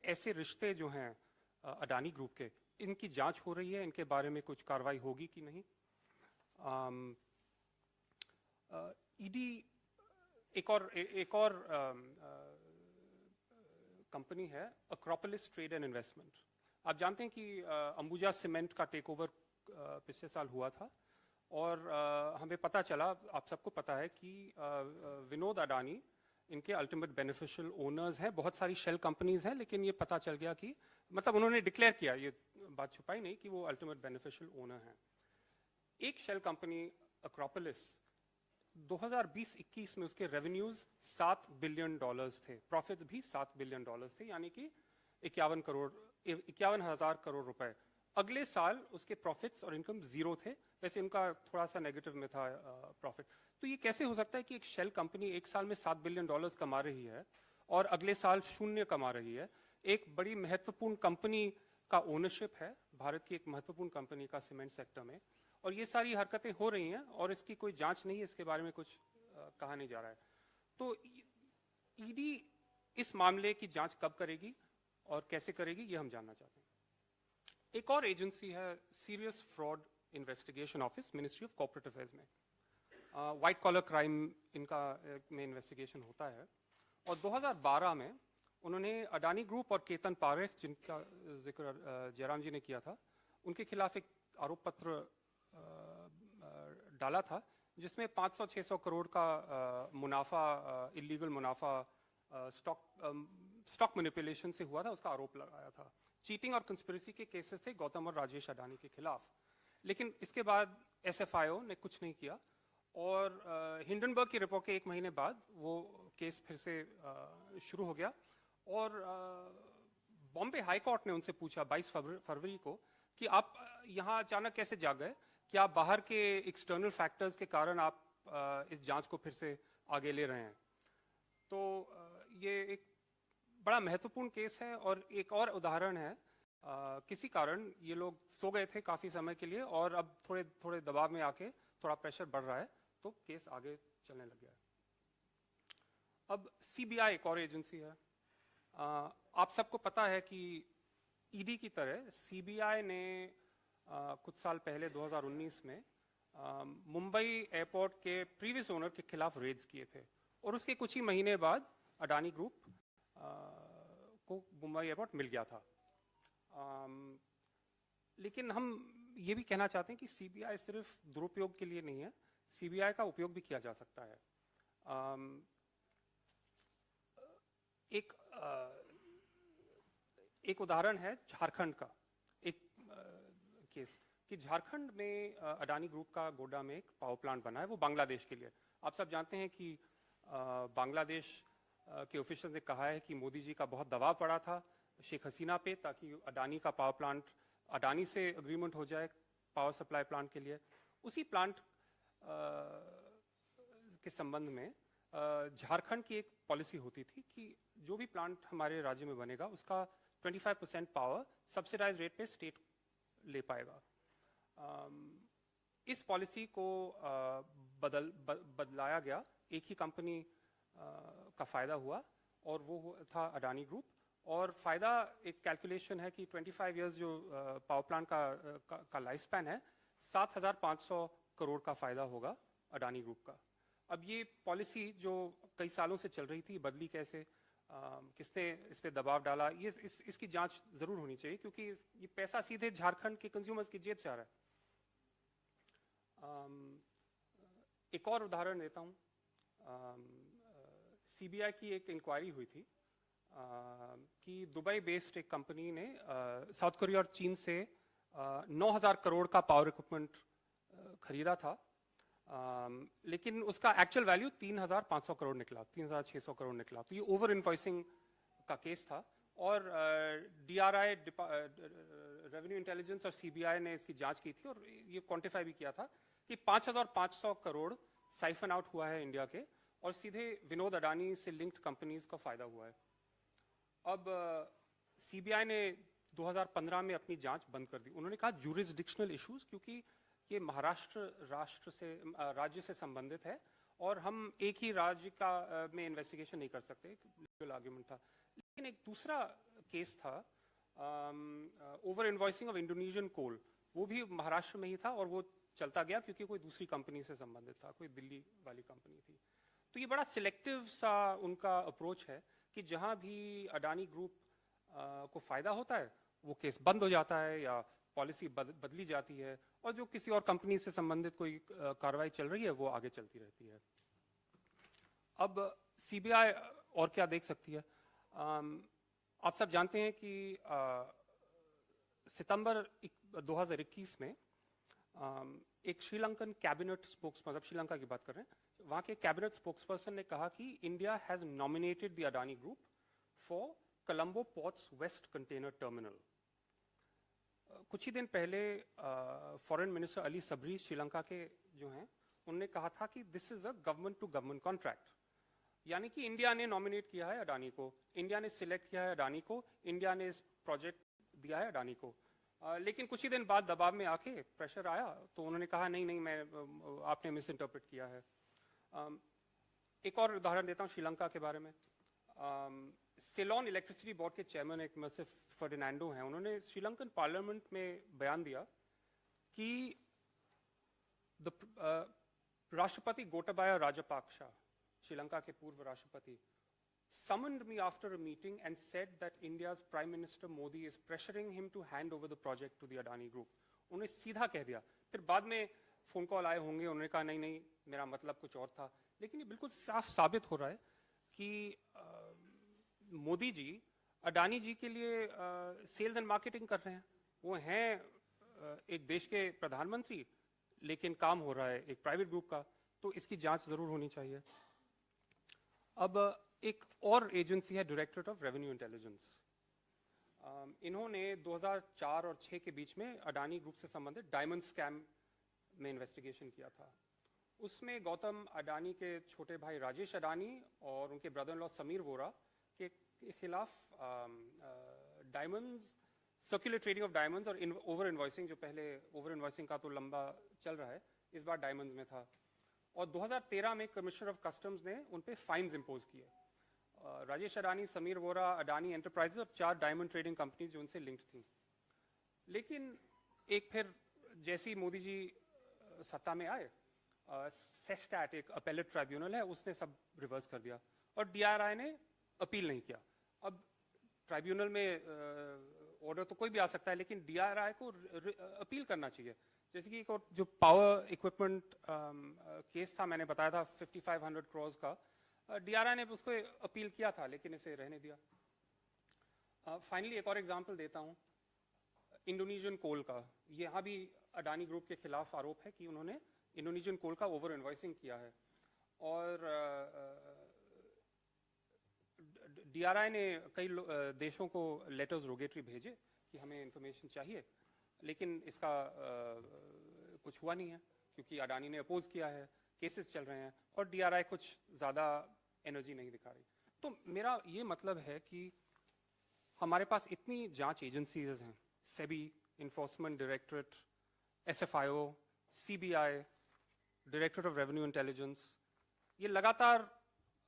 ऐसे रिश्ते जो हैं अडानी ग्रुप के, इनकी जांच हो रही है, इनके बारे में कुछ कार्रवाई होगी कि नहीं। ईडी एक और कंपनी है अक्रोपोलिस ट्रेड एंड इन्वेस्टमेंट। आप जानते हैं कि अंबुजा सीमेंट का टेक ओवर पिछले साल हुआ था और हमें पता चला, आप सबको पता है कि विनोद अडानी इनके अल्टीमेट बेनिफिशियल ओनर्स हैं। बहुत सारी शेल कंपनीज हैं, लेकिन ये पता चल गया कि मतलब उन्होंने डिक्लेयर किया, ये बात छुपाई नहीं, कि वो अल्टीमेट बेनिफिशियल ओनर हैं। एक शेल कंपनी अक्रोपोलिस 2020-21 में उसके रेवेन्यूज $7 बिलियन थे, प्रॉफिट्स भी $7 बिलियन थे, यानी कि 51,000 करोड़ रुपए। अगले साल उसके प्रॉफिट्स और इनकम जीरो थे। वैसे उनका थोड़ा सा नेगेटिव में था प्रॉफिट। तो ये कैसे हो सकता है कि एक शेल कंपनी एक साल में $7 बिलियन कमा रही है और अगले साल शून्य कमा रही है। एक बड़ी महत्वपूर्ण कंपनी का ओनरशिप है, भारत की एक महत्वपूर्ण कंपनी का सीमेंट सेक्टर में, और ये सारी हरकतें हो रही हैं और इसकी कोई जांच नहीं है, इसके बारे में कुछ कहा नहीं जा रहा है। तो ईडी इस मामले की जांच कब करेगी और कैसे करेगी, ये हम जानना चाहते हैं। एक और एजेंसी है serious fraud investigation office, ministry of corporate affairs में। व्हाइट कॉलर क्राइम इनका में इन्वेस्टिगेशन होता है। और 2012 में उन्होंने अडानी ग्रुप और केतन पारेख, जिनका जिक्र जयराम जी ने किया था, उनके खिलाफ एक आरोप पत्र डाला था, जिसमें 500-600 करोड़ का मुनाफा, इलीगल मुनाफा स्टॉक मैनिपुलेशन से हुआ था, उसका आरोप लगाया था। चीटिंग और कंस्पिरेसी के केसेस थे गौतम और राजेश अडानी के खिलाफ। लेकिन इसके बाद एसएफआईओ ने कुछ नहीं किया और हिंडनबर्ग की रिपोर्ट के 1 महीने बाद वो केस फिर से शुरू हो गया। और बॉम्बे हाई कोर्ट ने उनसे पूछा 22 फरवरी को कि आप यहाँ अचानक कैसे जाग गए, कि आप बाहर के एक्सटर्नल फैक्टर्स के कारण आप इस जांच को फिर से आगे ले रहे हैं। तो ये एक बड़ा महत्वपूर्ण केस है और एक और उदाहरण है, किसी कारण ये लोग सो गए थे काफी समय के लिए और अब थोड़े थोड़े दबाव में आके थोड़ा प्रेशर बढ़ रहा है, तो केस आगे चलने लग गया है। अब सीबीआई एक और एजेंसी है। आप सबको पता है कि ईडी की तरह सीबीआई ने कुछ साल पहले 2019 में मुंबई एयरपोर्ट के प्रीवियस ओनर के खिलाफ रेड्स किए थे और उसके कुछ ही महीने बाद अडानी ग्रुप को मुंबई एयरपोर्ट मिल गया था। लेकिन हम ये भी कहना चाहते हैं कि सीबीआई सिर्फ दुरुपयोग के लिए नहीं है, सीबीआई का उपयोग भी किया जा सकता है। एक उदाहरण है झारखंड का एक केस कि झारखंड में अडानी ग्रुप का गोड्डा में एक पावर प्लांट बना है, वो बांग्लादेश के लिए। आप सब जानते हैं कि बांग्लादेश के ऑफिशियल ने कहा है कि मोदी जी का बहुत दबाव पड़ा था शेख हसीना पे ताकि अडानी का पावर प्लांट, अडानी से एग्रीमेंट हो जाए पावर सप्लाई प्लांट के लिए। उसी प्लांट के संबंध में झारखंड की एक पॉलिसी होती थी कि जो भी प्लांट हमारे राज्य में बनेगा उसका 25% पावर सब्सिडाइज रेट पे स्टेट ले पाएगा। इस पॉलिसी को बदलाया गया, एक ही कंपनी का फायदा हुआ और वो था अडानी ग्रुप। और फायदा एक कैलकुलेशन है कि 25 इयर्स जो पावर प्लांट का लाइफ स्पैन है, 7,500 करोड़ का फायदा होगा अडानी ग्रुप का। अब ये पॉलिसी जो कई सालों से चल रही थी, बदली कैसे, किसने इस पे दबाव डाला, ये इसकी जांच जरूर होनी चाहिए क्योंकि ये पैसा सीधे झारखंड के कंज्यूमर्स की जेब से आ रहा है। एक और उदाहरण देता हूँ। सीबीआई की एक इंक्वायरी हुई थी कि दुबई बेस्ड एक कंपनी ने साउथ कोरिया और चीन से 9,000 करोड़ का पावर इक्विपमेंट खरीदा था, लेकिन उसका एक्चुअल वैल्यू 3,500 करोड़ निकला, 3,600 करोड़ निकला। तो ये ओवर इन्वॉइसिंग का केस था और डीआरआई, रेवेन्यू इंटेलिजेंस और सीबीआई ने इसकी जांच की थी और ये क्वांटिफाई भी किया था कि 5,500 करोड़ साइफन आउट हुआ है इंडिया के और सीधे विनोद अडानी से लिंक्ड कंपनीज का फायदा हुआ है। अब सीबीआई ने 2015 में अपनी जांच बंद कर दी। उन्होंने कहा ज्यूरिसडिक्शनल इश्यूज, क्योंकि ये महाराष्ट्र राज्य से संबंधित है और हम एक ही राज्य का में इन्वेस्टिगेशन नहीं कर सकते, लीगल आर्ग्यूमेंट था। लेकिन एक दूसरा केस था ओवर इनवॉइसिंग ऑफ इंडोनेशियन कोल, वो भी महाराष्ट्र में ही था और वो चलता गया क्योंकि कोई दूसरी कंपनी से संबंधित था, कोई दिल्ली वाली कंपनी थी। तो ये बड़ा सिलेक्टिव सा उनका अप्रोच है कि जहां भी अडानी ग्रुप को फायदा होता है वो केस बंद हो जाता है या पॉलिसी बदली जाती है और जो किसी और कंपनी से संबंधित कोई कार्रवाई चल रही है वो आगे चलती रहती है। अब सीबीआई और क्या देख सकती है? आप सब जानते हैं कि सितंबर 2021 में एक श्रीलंकन कैबिनेट स्पोक्स, मतलब श्रीलंका की बात कर रहे हैं, वहां के कैबिनेट स्पोक्सपर्सन ने कहा कि India has nominated the Adani group for Colombo ports west container terminal. कुछ ही दिन पहले फॉरेन मिनिस्टर अली सबरी श्रीलंका के जो हैं उन्होंने कहा था कि this is a government to government contract, यानी कि इंडिया ने नॉमिनेट किया है अडानी को, इंडिया ने सिलेक्ट किया है अडानी को, इंडिया ने इस प्रोजेक्ट दिया है अडानी को। लेकिन कुछ ही दिन बाद दबाव में आके प्रेशर आया तो उन्होंने कहा नहीं मैं आपने मिस इंटरप्रेट किया है। एक और उदाहरण देता हूँ श्रीलंका के बारे में। सेलोन इलेक्ट्रिसिटी बोर्ड के चेयरमैन एक मर्सिफ फर्डिनांडो हैं, उन्होंने श्रीलंकन पार्लियामेंट में बयान दिया कि राष्ट्रपति गोटाबाया राजपक्षे, श्रीलंका के पूर्व राष्ट्रपति, summoned me after a meeting and said that India's Prime Minister Modi is pressuring him to hand over the project to the Adani Group. उन्होंने सीधा कह दिया। फिर बाद में फोन कॉल आए होंगे, उन्होंने कहा नहीं मेरा मतलब कुछ और था। लेकिन ये बिल्कुल साफ साबित हो रहा है कि मोदी जी अडानी जी के लिए सेल्स एंड मार्केटिंग कर रहे हैं। वो हैं एक देश के प्रधानमंत्री, लेकिन काम हो रहा है एक प्राइवेट ग्रुप का, तो इसकी जांच जरूर होनी चाहिए। अब एक और एजेंसी है डायरेक्टरेट ऑफ रेवेन्यू इंटेलिजेंस। इन्होंने 2004 और 6 के बीच में अडानी ग्रुप से संबंधित डायमंड स्कैम में इन्वेस्टिगेशन किया था। उसमें गौतम अडानी के छोटे भाई राजेश अडानी और उनके brother in law Sameer Vora के खिलाफ diamonds, circular trading of diamonds और ओवर इनवॉइसिंग, जो पहले ओवर इनवॉइसिंग का तो लंबा चल रहा है, इस बार डायमंड्स में था। और 2013 में कमिश्नर ऑफ कस्टम्स ने उन पे फाइन्स इंपोज किए राजेश अडानी, समीर वोरा, अडानी एंटरप्राइजेज और 4 डायमंड ट्रेडिंग कंपनी जो उनसे लिंक्ड थी। लेकिन एक फिर जैसे ही मोदी जी सत्ता में आए, सेस्टैट एक अपेलेट ट्राइब्यूनल है, उसने सब रिवर्स कर दिया और डीआरआई ने अपील नहीं किया। अब ट्राइब्यूनल में ऑर्डर तो कोई भी आ सकता है, लेकिन डीआरआई को अपील करना चाहिए। जैसे कि एक और जो पावर इक्विपमेंट केस था, मैंने बताया था 5500 करोड़ का, डीआरआई ने उसको अपील किया था लेकिन इसे रहने दिया। फाइनली एक और एग्जांपल देता हूं, इंडोनेशियन कोल का। यहाँ भी अडानी ग्रुप के खिलाफ आरोप है कि उन्होंने इंडोनेशियन कोल का ओवर इन्वॉइसिंग किया है और डीआरआई ने कई देशों को लेटर्स रोगेटरी भेजे कि हमें इंफॉर्मेशन चाहिए, लेकिन इसका कुछ हुआ नहीं है क्योंकि अडानी ने अपोज किया है, केसेस चल रहे हैं और डीआरआई कुछ ज़्यादा एनर्जी नहीं दिखा रही। तो मेरा ये मतलब है कि हमारे पास इतनी जांच एजेंसीज हैं, SEBI, enforcement directorate, SFIO, CBI, directorate of revenue intelligence, ये लगातार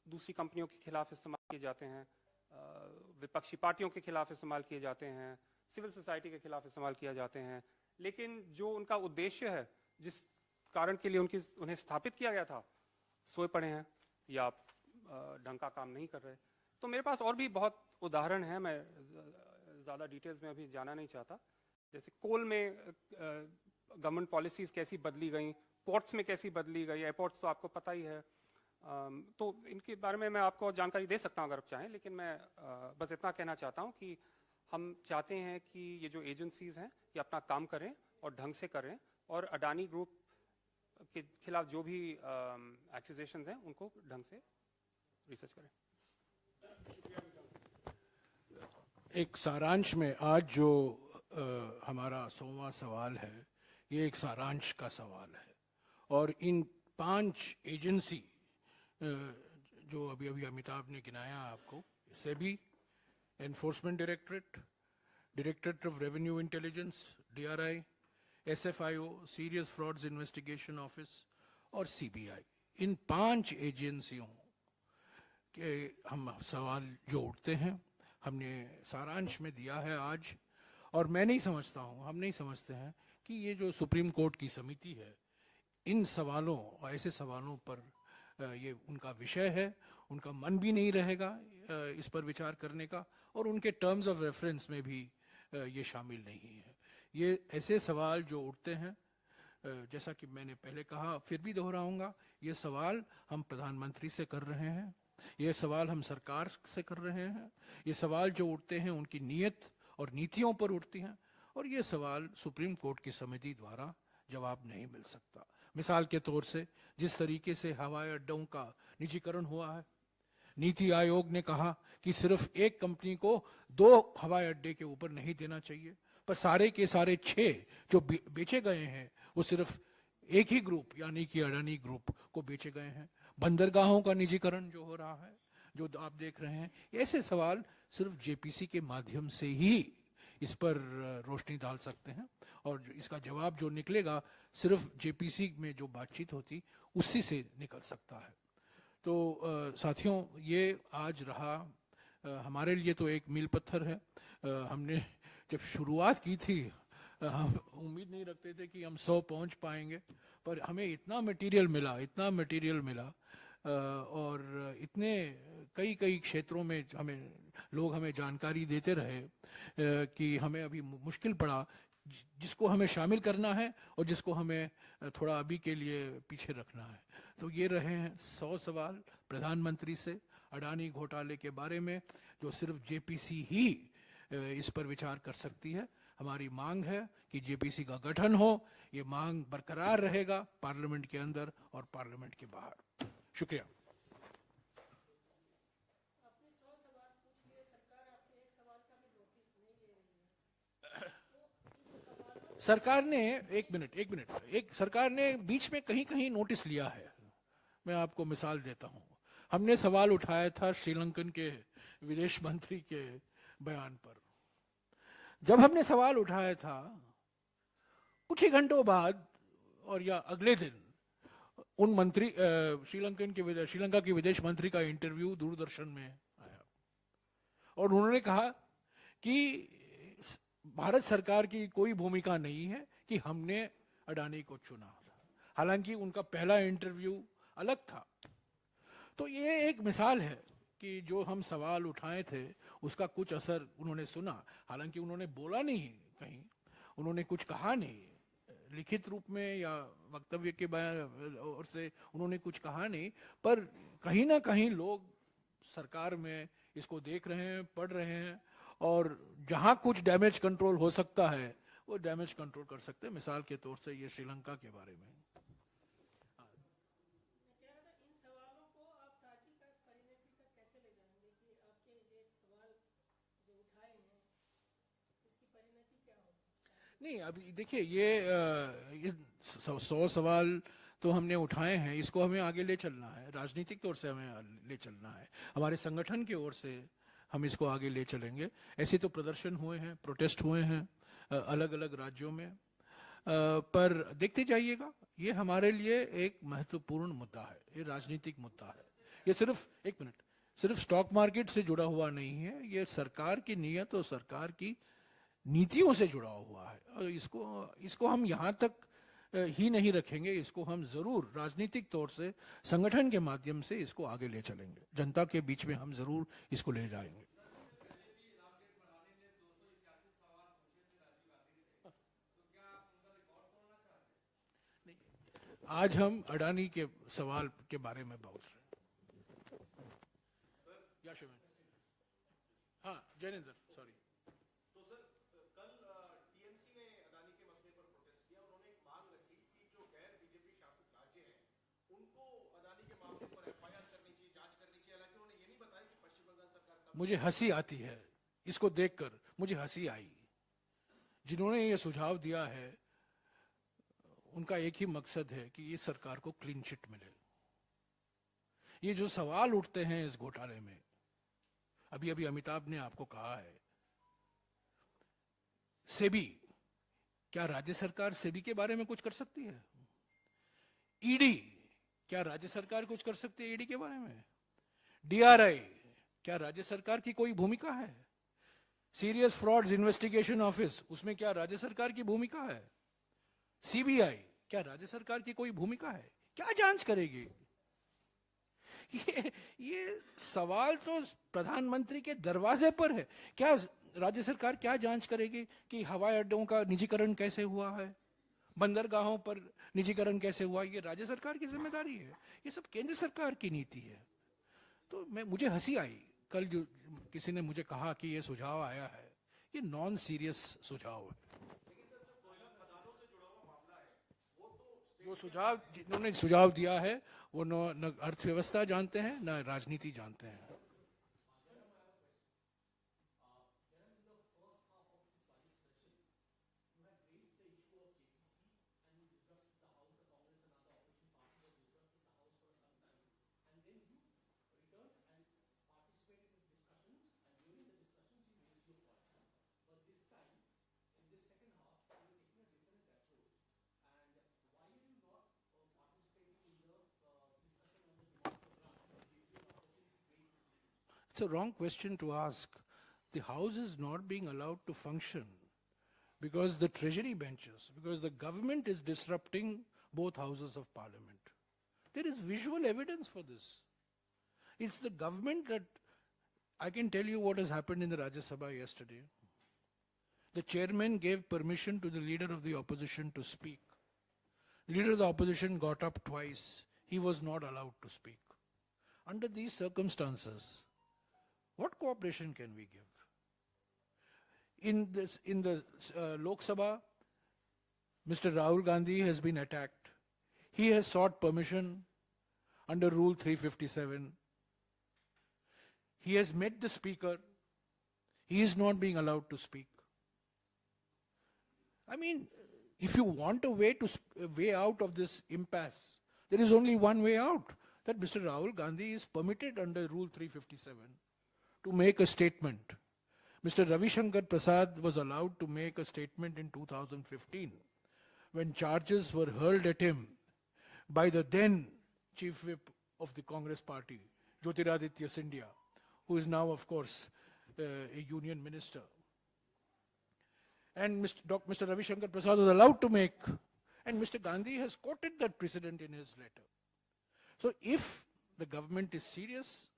दूसरी कंपनियों के खिलाफ इस्तेमाल किए जाते हैं, विपक्षी पार्टियों के खिलाफ इस्तेमाल किए जाते हैं, सिविल सोसाइटी के खिलाफ इस्तेमाल किए जाते हैं, लेकिन जो उनका उद्देश्य है, जिस कारण के लिए उन्हें स्थापित किया गया था, सोए पड़े हैं या ढंग का काम नहीं कर रहे। तो मेरे पास और भी बहुत उदाहरण हैं, मैं ज़्यादा डिटेल्स में अभी जाना नहीं चाहता। जैसे कोल में गवर्नमेंट पॉलिसीज कैसी बदली गई, पोर्ट्स में कैसी बदली गई, एयरपोर्ट्स तो आपको पता ही है। तो इनके बारे में मैं आपको जानकारी दे सकता हूं अगर आप चाहें, लेकिन मैं बस इतना कहना चाहता हूं कि हम चाहते हैं कि ये जो एजेंसीज हैं ये अपना काम करें और ढंग से करें और अडानी ग्रुप के खिलाफ जो भी एक्यूजेशंस हैं उनको ढंग से रिसर्च करें। एक सारांश में आज जो हमारा 100वां सवाल है, ये एक सारांश का सवाल है और इन 5 एजेंसी जो अभी अभी अमिताभ ने गिनाया आपको, SEBI, enforcement directorate, directorate of revenue intelligence, DRI, SFIO, serious frauds investigation office और सीबीआई, इन 5 एजेंसियों के हम सवाल जो उठते हैं हमने सारांश में दिया है आज। और मैं नहीं समझता हूं, हम नहीं समझते हैं कि ये जो सुप्रीम कोर्ट की समिति है, इन सवालों और ऐसे सवालों पर ये उनका विषय है, उनका मन भी नहीं रहेगा इस पर विचार करने का और उनके टर्म्स ऑफ रेफरेंस में भी ये शामिल नहीं है। ये ऐसे सवाल जो उठते हैं, जैसा कि मैंने पहले कहा, फिर भी दोहराऊंगा, ये सवाल हम प्रधानमंत्री से कर रहे हैं, ये सवाल हम सरकार से कर रहे हैं, ये सवाल जो उठते हैं उनकी नीयत और नीतियों पर उठती हैं और ये सवाल सुप्रीम कोर्ट की समिति द्वारा जवाब नहीं मिल सकता। मिसाल के तौर से जिस तरीके से हवाई अड्डों का निजीकरण हुआ है, नीति आयोग ने कहा कि सिर्फ एक कंपनी को 2 हवाई अड्डे के ऊपर नहीं देना चाहिए, पर सारे के सारे 6 जो बेचे गए हैं वो सिर्फ एक ही ग्रुप यानी कि अडानी ग्रुप को बेचे गए हैं। बंदरगाहों का निजीकरण जो हो रहा है, जो आप देख रहे हैं, ऐसे सवाल सिर्फ जेपीसी के माध्यम से ही इस पर रोशनी डाल सकते हैं और इसका जवाब जो निकलेगा सिर्फ जेपीसी में जो बातचीत होती उसी से निकल सकता है। तो साथियों, ये आज रहा हमारे लिए तो एक मील पत्थर है। हमने जब शुरुआत की थी हम उम्मीद नहीं रखते थे कि हम 100 पहुंच पाएंगे, पर हमें इतना मटेरियल मिला और इतने कई क्षेत्रों में हमें जानकारी देते रहे कि हमें अभी मुश्किल पड़ा जिसको हमें शामिल करना है और जिसको हमें थोड़ा अभी के लिए पीछे रखना है। तो ये रहे हैं 100 सवाल प्रधानमंत्री से अडानी घोटाले के बारे में, जो सिर्फ जेपीसी ही इस पर विचार कर सकती है। हमारी मांग है कि जेपीसी का गठन हो, ये मांग बरकरार रहेगा पार्लियामेंट के अंदर और पार्लियामेंट के बाहर। शुक्रिया। आपने 100 सवाल पूछ लिए, सरकार आपके एक सवाल का भी नोटिस नहीं ले रही है। सरकार ने एक सरकार ने बीच में कहीं नोटिस लिया है। मैं आपको मिसाल देता हूं। हमने सवाल उठाया था श्रीलंकन के विदेश मंत्री के बयान पर। जब हमने सवाल उठाया था, कुछ ही घंटों बाद और या अगले दिन उन मंत्री श्रीलंका के विदेश मंत्री का इंटरव्यू दूरदर्शन में आया। और उन्होंने कहा कि भारत सरकार की कोई भूमिका नहीं है कि हमने अडानी को चुना। हालांकि उनका पहला इंटरव्यू अलग था। तो ये एक मिसाल है कि जो हम सवाल उठाए थे उसका कुछ असर उन्होंने सुना। हालांकि उन्होंने बोला नहीं कहीं, उन्होंने कुछ कहा नहीं लिखित रूप में या वक्तव्य के और से उन्होंने कुछ कहा नहीं, पर कहीं ना कहीं लोग सरकार में इसको देख रहे हैं, पढ़ रहे हैं, और जहां कुछ डैमेज कंट्रोल हो सकता है वो डैमेज कंट्रोल कर सकते हैं। मिसाल के तौर से ये श्रीलंका के बारे में। नहीं, अभी देखिए ये 100 सवाल तो हमने उठाए हैं, इसको हमें आगे ले चलना है, राजनीतिक तौर से हमें ले चलना है, हमारे संगठन की ओर से हम इसको आगे ले चलेंगे। ऐसे तो प्रदर्शन हुए हैं, प्रोटेस्ट हुए हैं अलग अलग राज्यों में, पर देखते जाइएगा, ये हमारे लिए एक महत्वपूर्ण मुद्दा है, ये राजनीतिक मुद्दा है। ये सिर्फ स्टॉक मार्केट से जुड़ा हुआ नहीं है, ये सरकार की नीयत और सरकार की नीतियों से जुड़ा हुआ है। और इसको हम यहाँ तक ही नहीं रखेंगे, इसको हम जरूर राजनीतिक तौर से संगठन के माध्यम से इसको आगे ले चलेंगे, जनता के बीच में हम जरूर इसको ले जाएंगे। आज हम अडानी के सवाल के बारे में बोल रहे हैं। हाँ जैनेंद्र, सॉरी। मुझे हंसी आती है इसको देखकर, मुझे हंसी आई। जिन्होंने ये सुझाव दिया है उनका एक ही मकसद है कि इस सरकार को क्लीन चिट मिले। ये जो सवाल उठते हैं इस घोटाले में, अभी अभी अमिताभ ने आपको कहा है, सेबी, क्या राज्य सरकार सेबी के बारे में कुछ कर सकती है? ईडी, क्या राज्य सरकार कुछ कर सकती है ईडी के बारे में? डीआरआई, क्या राज्य सरकार की कोई भूमिका है? सीरियस फ्रॉड्स इन्वेस्टिगेशन ऑफिस, उसमें क्या राज्य सरकार की भूमिका है? सीबीआई, क्या राज्य सरकार की कोई भूमिका है? क्या जांच करेगी? ये सवाल तो प्रधानमंत्री के दरवाजे पर है। क्या राज्य सरकार क्या जांच करेगी कि हवाई अड्डों का निजीकरण कैसे हुआ है, बंदरगाहों पर निजीकरण कैसे हुआ? ये राज्य सरकार की जिम्मेदारी है, ये सब केंद्र सरकार की नीति है। तो मुझे हंसी आई कल जो किसी ने मुझे कहा कि ये सुझाव आया है, ये नॉन सीरियस सुझाव है। जो सुझाव जिन्होंने सुझाव दिया है वो न अर्थव्यवस्था जानते हैं न राजनीति जानते हैं। It's a wrong question to ask. The House is not being allowed to function because the treasury benches, because the government is disrupting both houses of parliament. There is visual evidence for this. It's the government that, I can tell you what has happened in the Rajya Sabha yesterday. The chairman gave permission to the leader of the opposition to speak. The leader of the opposition got up twice. He was not allowed to speak. Under these circumstances, what cooperation can we give? In the Lok Sabha, Mr. Rahul Gandhi has been attacked. He has sought permission under Rule 357. He has met the speaker. He is not being allowed to speak. I mean, if you want a way out of this impasse, there is only one way out, that Mr. Rahul Gandhi is permitted under Rule 357 to make a statement. Mr. Ravi Shankar Prasad was allowed to make a statement in 2015 when charges were hurled at him by the then chief whip of the Congress party, Jyotiraditya Scindia, who is now, of course, a union minister. And Mr. Ravi Shankar Prasad was allowed to make, and Mr. Gandhi has quoted that precedent in his letter. So if the government is serious,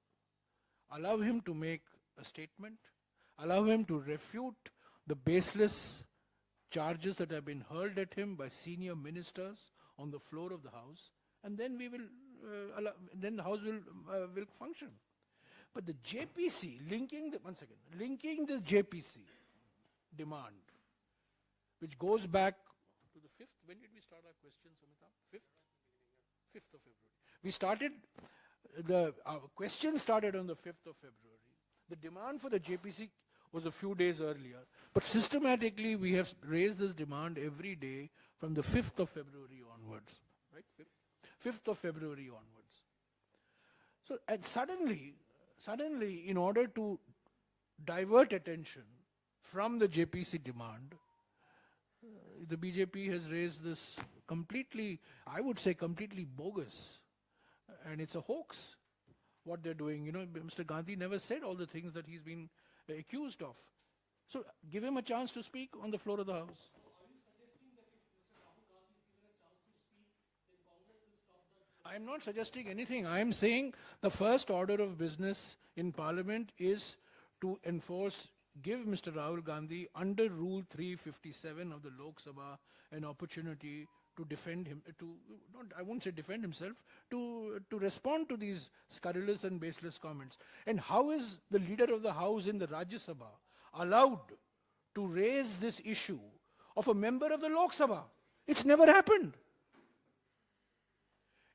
allow him to make a statement, allow him to refute the baseless charges that have been hurled at him by senior ministers on the floor of the House, and then we will then the House will function. But the JPC linking the JPC demand, which goes back to the 5th. When did we start our questions, Amitabh? 5th of February. We started our question started on the 5th of February. The demand for the JPC was a few days earlier, but systematically we have raised this demand every day from the 5th of February onwards, right? 5th of February onwards. So, and suddenly, in order to divert attention from the JPC demand, the BJP has raised this completely, I would say completely bogus, and it's a hoax what they're doing. You know, Mr. Gandhi never said all the things that he's been accused of. So give him a chance to speak on the floor of the House. I am not suggesting anything. I am saying the first order of business in Parliament is to give Mr. Rahul Gandhi under Rule 357 of the Lok Sabha an opportunity to defend him, I won't say defend himself, to respond to these scurrilous and baseless comments. And how is the leader of the House in the Rajya Sabha allowed to raise this issue of a member of the Lok Sabha? It's never happened.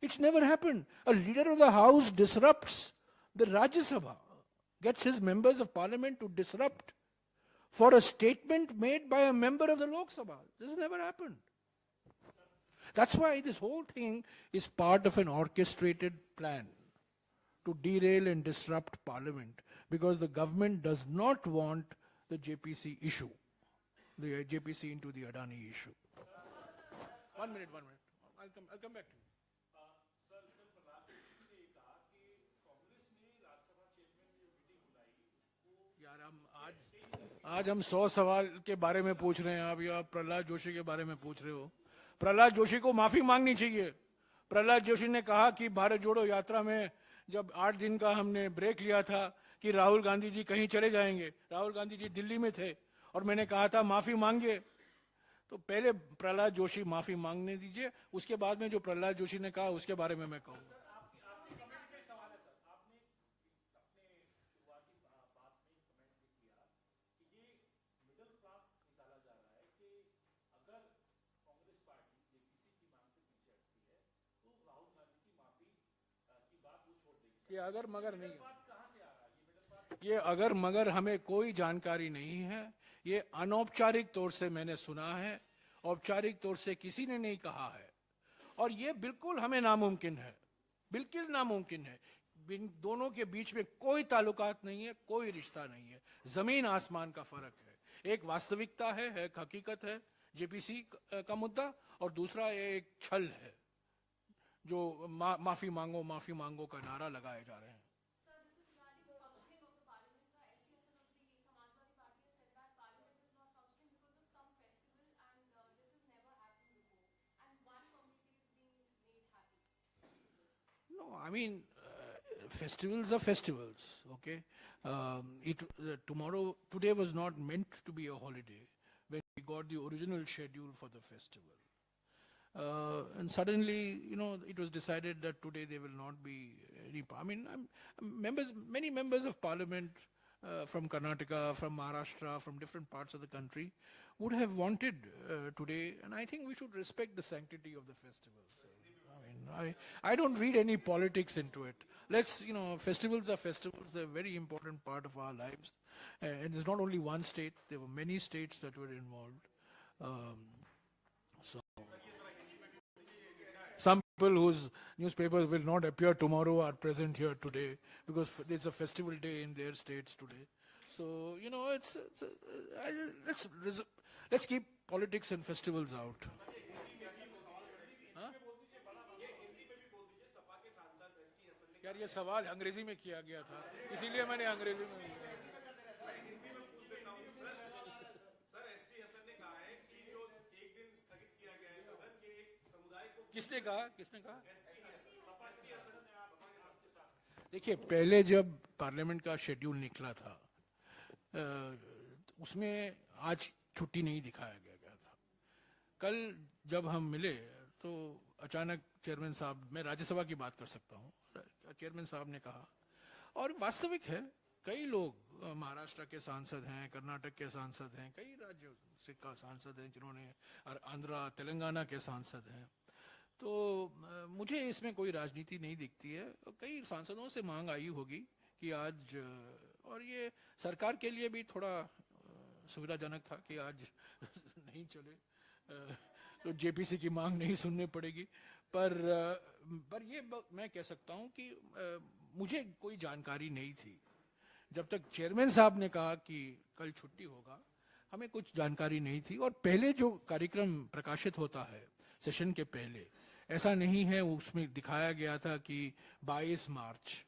It's never happened. A leader of the House disrupts the Rajya Sabha, gets his members of Parliament to disrupt for a statement made by a member of the Lok Sabha. This has never happened. That's why this whole thing is part of an orchestrated plan to derail and disrupt Parliament, because the government does not want the JPC issue, the JPC into the Adani issue. 1 minute. I'll come back to you. आज हम 100 सवाल के बारे में पूछ रहे हैं, अभी आप प्रहलाद जोशी के बारे में पूछ रहे हो। प्रहलाद जोशी को माफी मांगनी चाहिए। प्रहलाद जोशी ने कहा कि भारत जोड़ो यात्रा में जब 8 दिन का हमने ब्रेक लिया था कि राहुल गांधी जी कहीं चले जाएंगे, राहुल गांधी जी दिल्ली में थे और मैंने कहा था माफी मांगिए। तो पहले प्रहलाद जोशी माफी मांगने दीजिए, उसके बाद में जो प्रहलाद जोशी ने कहा उसके बारे में मैं कहूँगा। ये अगर मगर नहीं है, ये अगर मगर हमें कोई जानकारी नहीं है। ये अनौपचारिक तौर से मैंने सुना है, औपचारिक तौर से किसी ने नहीं कहा है, और ये बिल्कुल हमें नामुमकिन है, बिल्कुल नामुमकिन है। इन दोनों के बीच में कोई ताल्लुकात नहीं है, कोई रिश्ता नहीं है, जमीन आसमान का फर्क है। एक वास्तविकता है, एक हकीकत है जेपीसी का मुद्दा, और दूसरा एक छल है जो माफी मांगो का नारा लगाए जा रहे हैं। No, I mean, festivals are festivals, okay? Today was not meant to be a holiday when we got the original schedule for the festival. And suddenly, it was decided that today there will not be any. I mean, many members of Parliament from Karnataka, from Maharashtra, from different parts of the country would have wanted today, and I think we should respect the sanctity of the festival. So, I don't read any politics into it. Festivals are festivals. They're a very important part of our lives. And there's not only one state, there were many states that were involved. Some people whose newspapers will not appear tomorrow are present here today because it's a festival day in their states today. So, let's keep politics and festivals out. यार ये सवाल अंग्रेजी में किया गया था, इसीलिए मैंने अंग्रेजी में किसने कहा? देखिए, पहले जब पार्लियामेंट का शेड्यूल निकला था उसमें आज छुट्टी नहीं दिखाया गया था। कल जब हम मिले तो अचानक चेयरमैन साहब, मैं राज्यसभा की बात कर सकता हूँ, चेयरमैन साहब ने कहा, और वास्तविक है, कई लोग महाराष्ट्र के सांसद हैं, कर्नाटक के सांसद हैं, कई राज्यों से का सांसद हैं जिन्होंने, और आंध्रा तेलंगाना के सांसद हैं। तो मुझे इसमें कोई राजनीति नहीं दिखती है। कई सांसदों से मांग आई होगी कि आज, और ये सरकार के लिए भी थोड़ा सुविधाजनक था कि आज नहीं चले, तो जेपीसी की मांग नहीं सुननी पड़ेगी। पर ये मैं कह सकता हूं कि मुझे कोई जानकारी नहीं थी। जब तक चेयरमैन साहब ने कहा कि कल छुट्टी होगा, हमें कुछ जानकारी नहीं थी। और पहले जो कार्यक्रम प्रकाशित होता है सेशन के पहले, ऐसा नहीं है, उसमें दिखाया गया था कि 22 मार्च,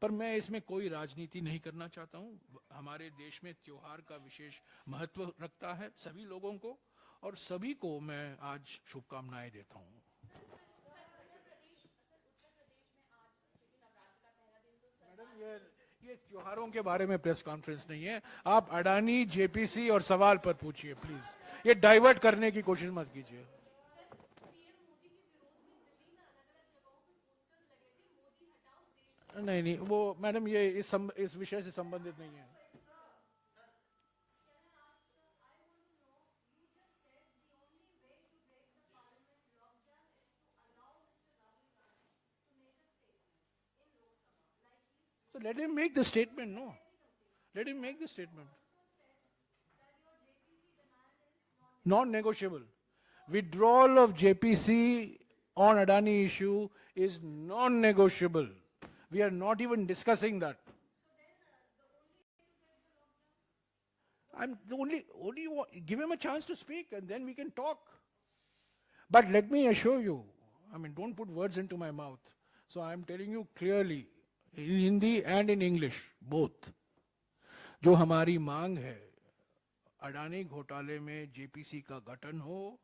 पर मैं इसमें कोई राजनीति नहीं करना चाहता हूं। हमारे देश में त्योहार का विशेष महत्व रखता है सभी लोगों को, और सभी को मैं आज शुभकामनाएं देता हूं। मैडम, ये त्योहारों के बारे में प्रेस कॉन्फ्रेंस नहीं है। आप अडानी, जेपीसी और सवाल पर पूछिए प्लीज। ये डाइवर्ट करने की कोशिश मत कीजिए। नहीं, वो मैडम, ये इस विषय से संबंधित नहीं है। So let him make the statement, no? Let him make the statement. Non-negotiable. Withdrawal of JPC on Adani issue is non-negotiable. We are not even discussing that. I'm the only give him a chance to speak and then we can talk. But let me assure you, I mean, don't put words into my mouth. So I'm telling you clearly, in Hindi and in English, both. जो हमारी मांग है, अडानी घोटाले में JPC का गठन हो,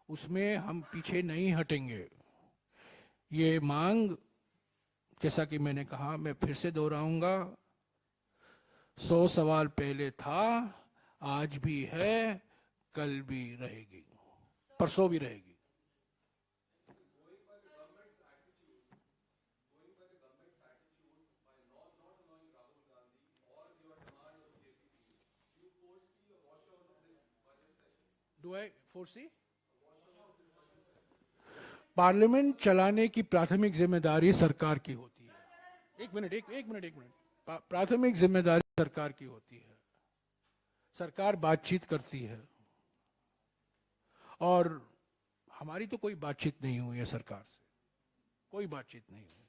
उसमें हम पीछे नहीं हटेंगे। ये मांग, जैसा कि मैंने कहा, मैं फिर से दोहराऊंगा, 100 सवाल पहले था, आज भी है, कल भी रहेगी, परसों भी रहेगी। Do I foresee? पार्लियामेंट चलाने की प्राथमिक जिम्मेदारी सरकार की होती है। एक मिनट। प्राथमिक जिम्मेदारी सरकार की होती है। सरकार बातचीत करती है, और हमारी तो कोई बातचीत नहीं हुई है सरकार से, कोई बातचीत नहीं हुई।